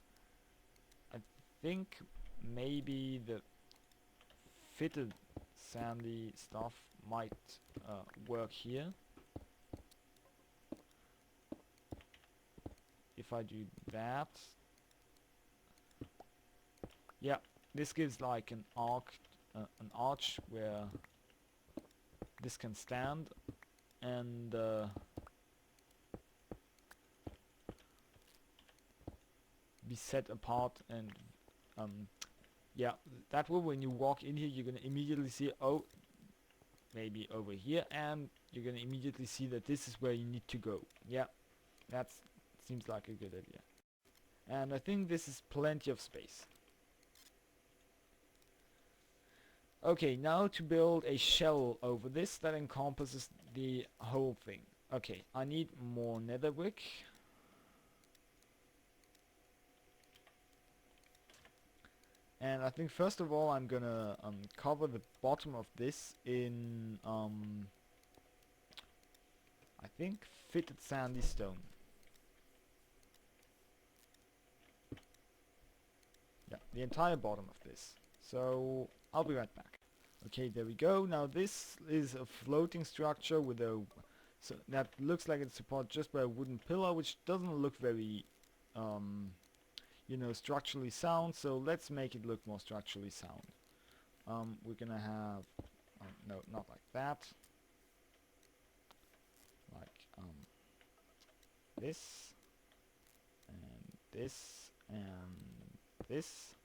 S1: I think maybe the fitted sandy stuff might work here. If I do that, yeah, this gives like an arch where this can stand, and be set apart, and yeah, that way when you walk in here you're gonna immediately see, oh, maybe over here, and you're gonna immediately see that this is where you need to go. Yeah, that seems like a good idea. And I think this is plenty of space. Okay, now to build a shell over this that encompasses the whole thing. Okay, I need more nether brick. And I think first of all I'm gonna cover the bottom of this in I think fitted sandy stone. Yeah, the entire bottom of this. So I'll be right back. Okay, there we go. Now this is a floating structure with a that looks like it's supported just by a wooden pillar, which doesn't look very you know, structurally sound, so let's make it look more structurally sound. We're gonna have, no, not like that, like this, and this, and this,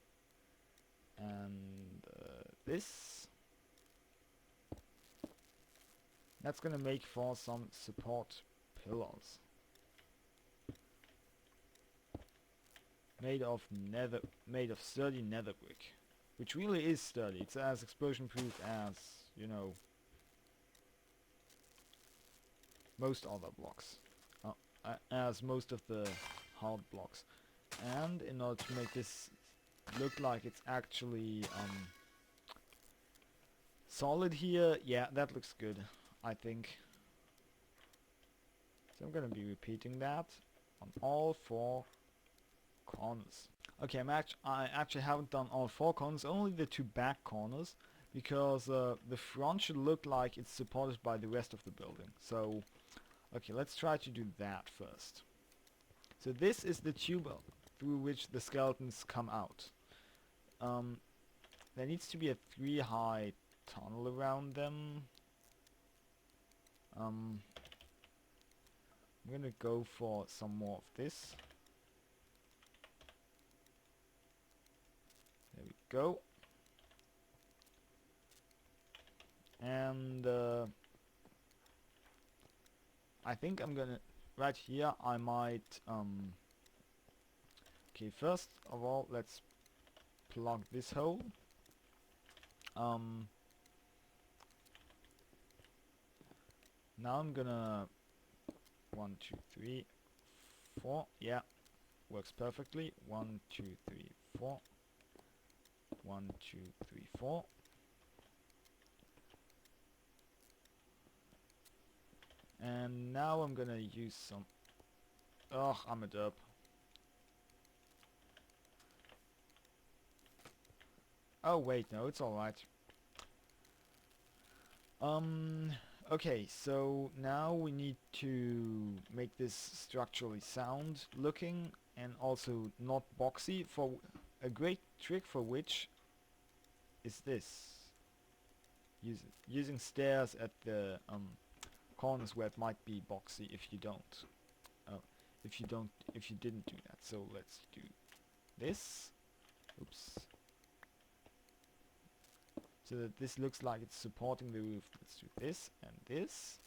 S1: and this. That's gonna make for some support pillars. Made of sturdy nether brick, which really is sturdy. It's as explosion proof as, you know, most other blocks, as most of the hard blocks. And in order to make this look like it's actually solid here, yeah, that looks good, I think. So I'm gonna be repeating that on all 4 corners. Okay, I actually haven't done all 4 corners, only the 2 back corners, because the front should look like it's supported by the rest of the building. So, okay, let's try to do that first. So this is the tube through which the skeletons come out. There needs to be a 3 high tunnel around them. I'm gonna go for some more of this. There we go. And I think I'm gonna, right here I might okay, first of all let's plug this hole. Now I'm gonna 1, 2, 3, 4, yeah, works perfectly. 1, 2, 3, 4. 1, 2, 3, 4. And now I'm gonna use some... Ugh, I'm a derp. Oh wait, no, it's alright. Okay, so now we need to make this structurally sound looking and also not boxy. For a great trick for which is this. Using stairs at the corners where it might be boxy if you don't. If you didn't do that. So let's do this. Oops. So that this looks like it's supporting the roof. Let's do this and this.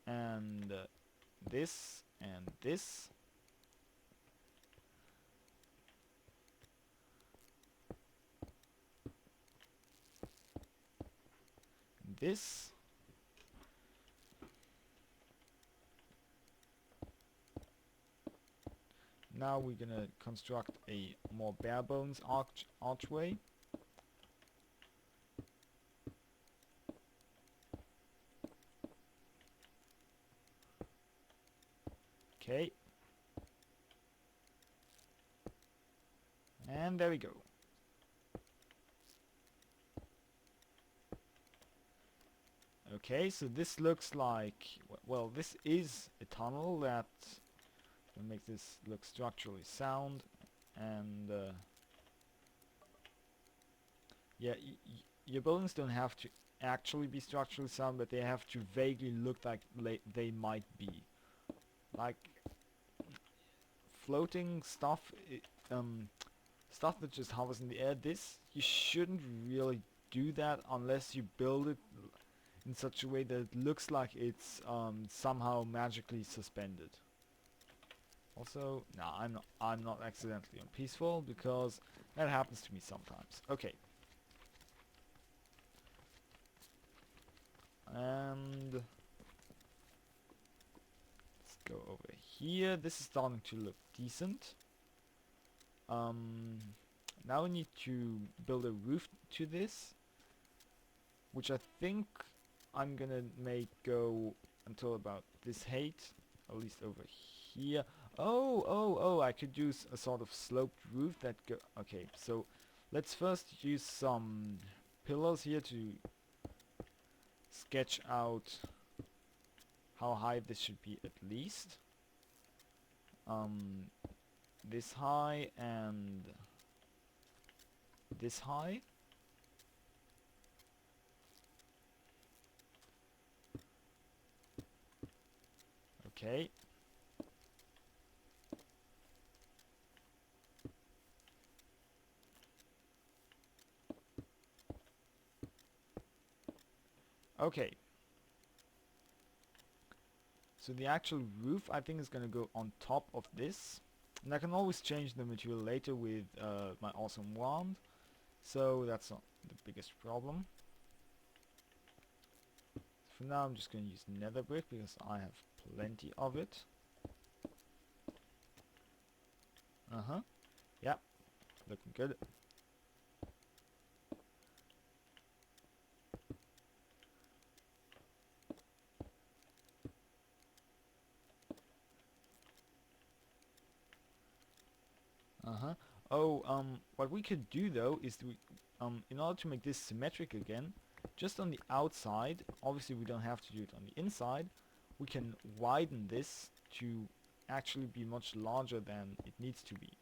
S1: And this and this. And this. Now we're gonna construct a more bare bones archway. Okay. And there we go. Okay, so this looks like, well, this is a tunnel that will make this look structurally sound, and yeah, your buildings don't have to actually be structurally sound, but they have to vaguely look like they might be. Like floating stuff, stuff that just hovers in the air. This you shouldn't really do that unless you build it in such a way that it looks like it's somehow magically suspended. Also, no, I'm not accidentally on peaceful because that happens to me sometimes. Okay. And let's go over here. This is starting to look decent. Now we need to build a roof to this, which I think I'm gonna make go until about this height, at least over here. Oh, I could use a sort of sloped roof that go... Okay, so let's first use some pillars here to sketch out how high this should be at least. This high and this high. Okay. Okay. So the actual roof I think is gonna go on top of this. And I can always change the material later with my awesome wand. So that's not the biggest problem. For now I'm just gonna use nether brick because I have plenty of it. Yep. Looking good. Oh, what we could do though is in order to make this symmetric again, just on the outside, obviously we don't have to do it on the inside, we can widen this to actually be much larger than it needs to be.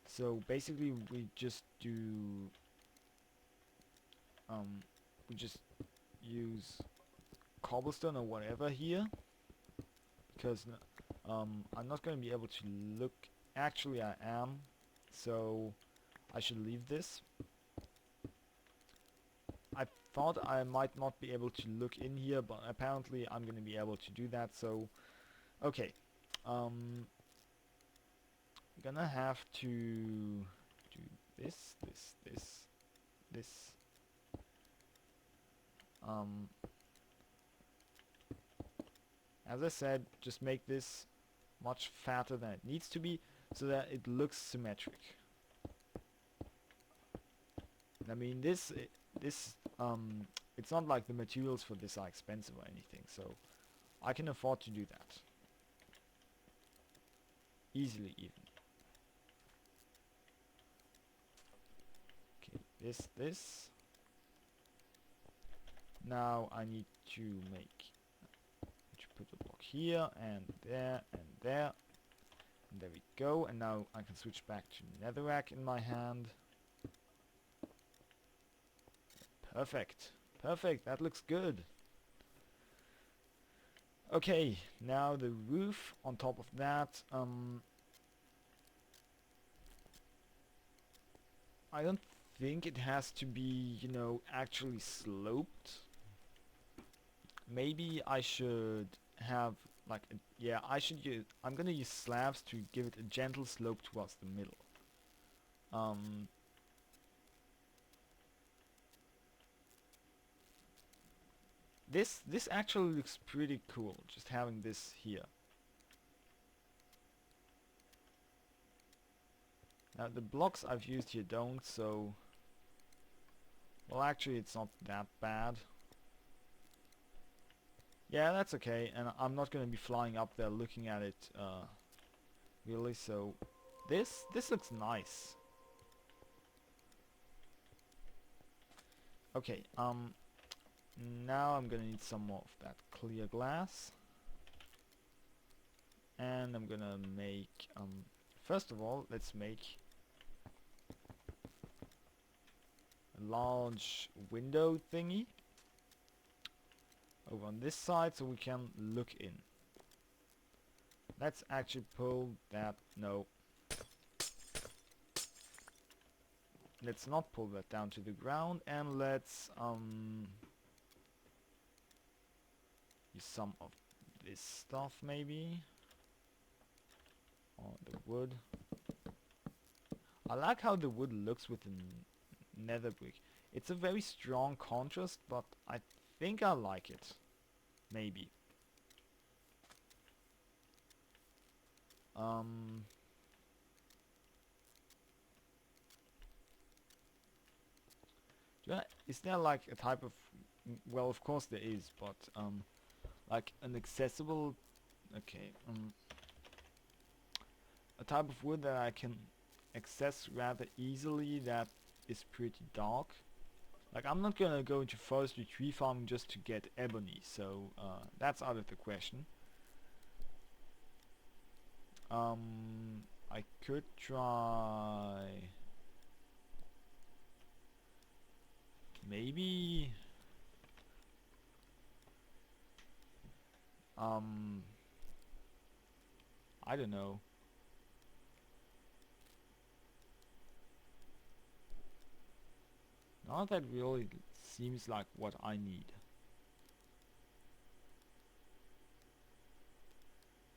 S1: So basically we just use cobblestone or whatever here, because I'm not going to be able to look. Actually I am, so I should leave this. I thought I might not be able to look in here, but apparently I'm going to be able to do that, so okay. I'm gonna have to do this. As I said, just make this much fatter than it needs to be so that it looks symmetric. I mean, it's not like the materials for this are expensive or anything, so I can afford to do that. Easily even. Okay, this. Now I need to put a block here and there and there. And there we go, and now I can switch back to netherrack in my hand. Perfect. Perfect, that looks good. Okay, now the roof on top of that. I don't think it has to be, you know, actually sloped. Maybe I should have like yeah, I'm gonna use slabs to give it a gentle slope towards the middle. This actually looks pretty cool, just having this here. Now the blocks I've used here don't, so well actually it's not that bad. Yeah, that's okay, and I'm not gonna be flying up there looking at it really, so this looks nice. Okay, now I'm gonna need some more of that clear glass. And I'm gonna make, first of all, let's make a large window thingy over on this side so we can look in. Let's actually pull that, no. Let's not pull that down to the ground, and let's use some of this stuff maybe. Or the wood. I like how the wood looks with the nether brick. It's a very strong contrast, but I think I like it. Maybe. Is there like a type of, well, of course there is, but like an accessible, okay, a type of wood that I can access rather easily that is pretty dark. Like, I'm not gonna go into forestry tree farming just to get ebony, so that's out of the question. I could try maybe I don't know. None of that really seems like what I need.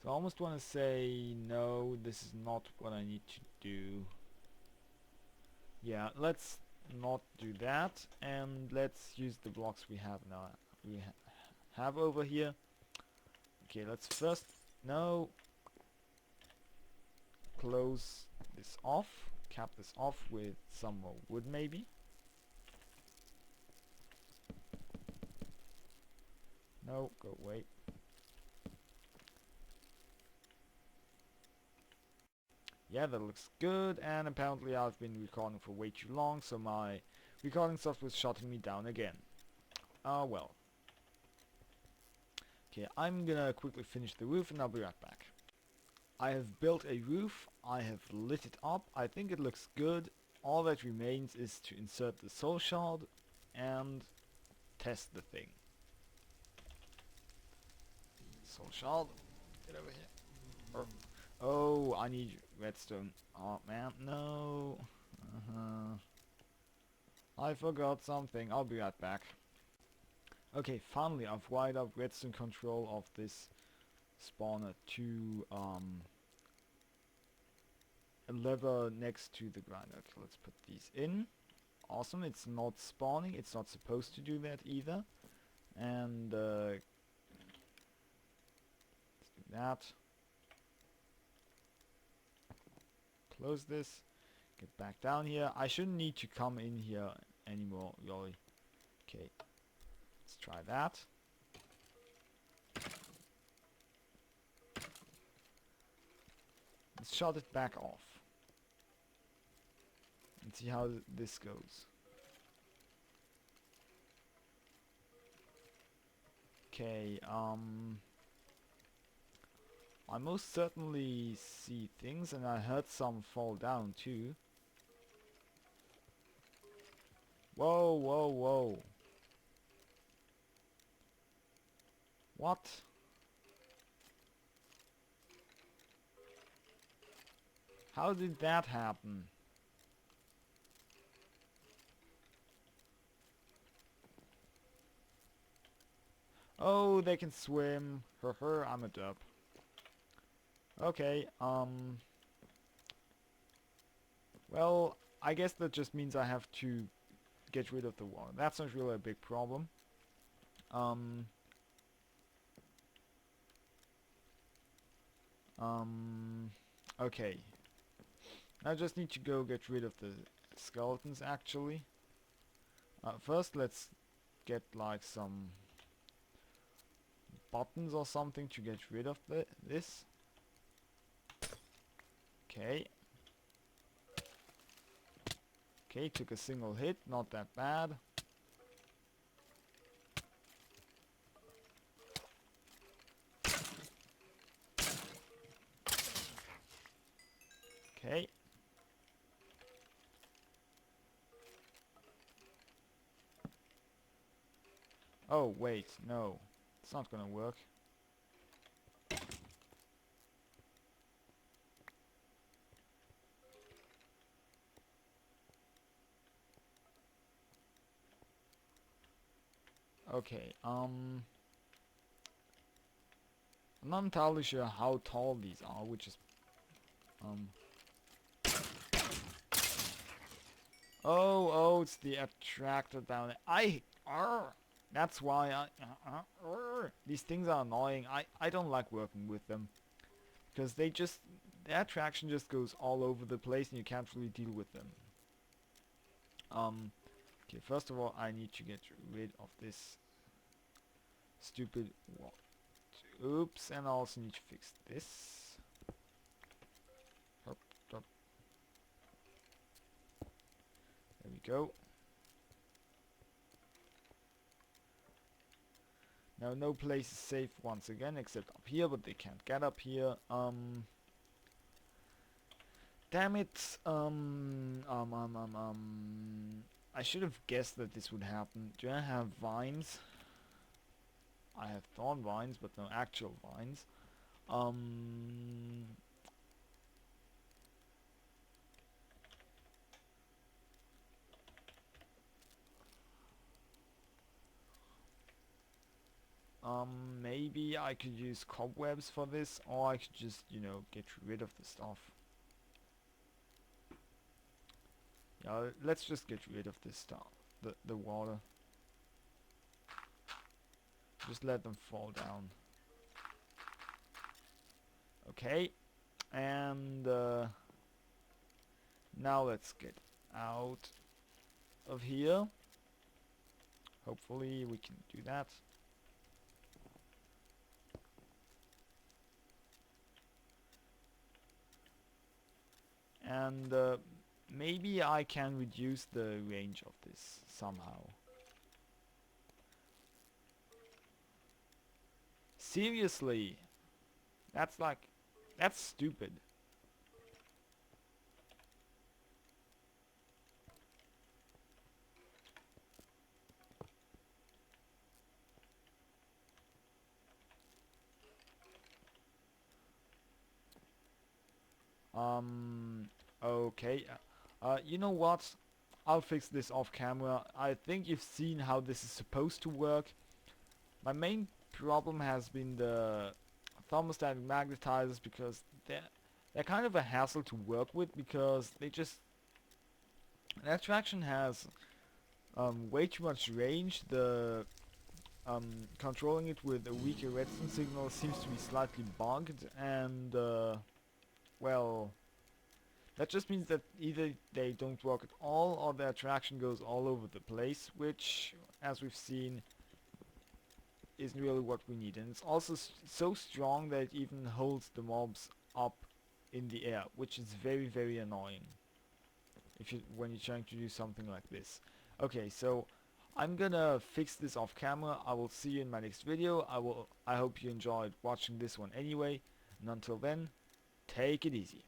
S1: So I almost want to say no, this is not what I need to do. Yeah, let's not do that, and let's use the blocks we have now. We have over here. Okay, let's first close this off, cap this off with some more wood maybe. No, go away. Yeah, that looks good, and apparently I've been recording for way too long, so my recording software is shutting me down again. Well. Okay, I'm gonna quickly finish the roof and I'll be right back. I have built a roof, I have lit it up, I think it looks good. All that remains is to insert the soul shard and test the thing. Soul shard, get over here. Oh, I need redstone. Oh man, no. I forgot something. I'll be right back. Okay, finally I've wired up redstone control of this spawner to a lever next to the grinder. Okay, let's put these in. Awesome, it's not spawning. It's not supposed to do that either. And let's do that. Close this. Get back down here. I shouldn't need to come in here anymore, really. Okay, let's try that. Let's shut it back off. And see how this goes. Okay, I most certainly see things, and I heard some fall down too. Whoa, whoa, whoa. What? How did that happen? Oh, they can swim. I'm a derp. Okay, well, I guess that just means I have to get rid of the water. That's not really a big problem. Um, okay. I just need to go get rid of the skeletons, actually. First, let's get, like, some buttons or something to get rid of this. Okay. Okay, took a single hit, not that bad. Okay. Oh, wait, no. It's not gonna work. Okay, I'm not entirely sure how tall these are, which is, oh, it's the attractor down there. That's why these things are annoying. I don't like working with them. Because the attraction just goes all over the place and you can't really deal with them. Okay, first of all, I need to get rid of this stupid wall. Oops, and I also need to fix this. Herp, herp. There we go. Now, no place is safe once again, except up here, but they can't get up here. Damn it. I should have guessed that this would happen. Do I have vines? I have thorn vines, but no actual vines. Maybe I could use cobwebs for this, or I could just, you know, get rid of the stuff. Yeah, let's just get rid of this stuff. The water. Just let them fall down. Okay. And now let's get out of here. Hopefully we can do that. And maybe I can reduce the range of this somehow. Seriously? That's stupid. Okay. You know what? I'll fix this off camera. I think you've seen how this is supposed to work. My main problem has been the thermostatic magnetizers because they're kind of a hassle to work with because the attraction has way too much range. The controlling it with a weaker redstone signal seems to be slightly bugged, and well, that just means that either they don't work at all or the attraction goes all over the place, which, as we've seen, isn't really what we need. And it's also so strong that it even holds the mobs up in the air, which is very, very annoying when you're trying to do something like this. Okay, so I'm gonna fix this off camera. I will see you in my next video. I hope you enjoyed watching this one anyway. And until then, take it easy.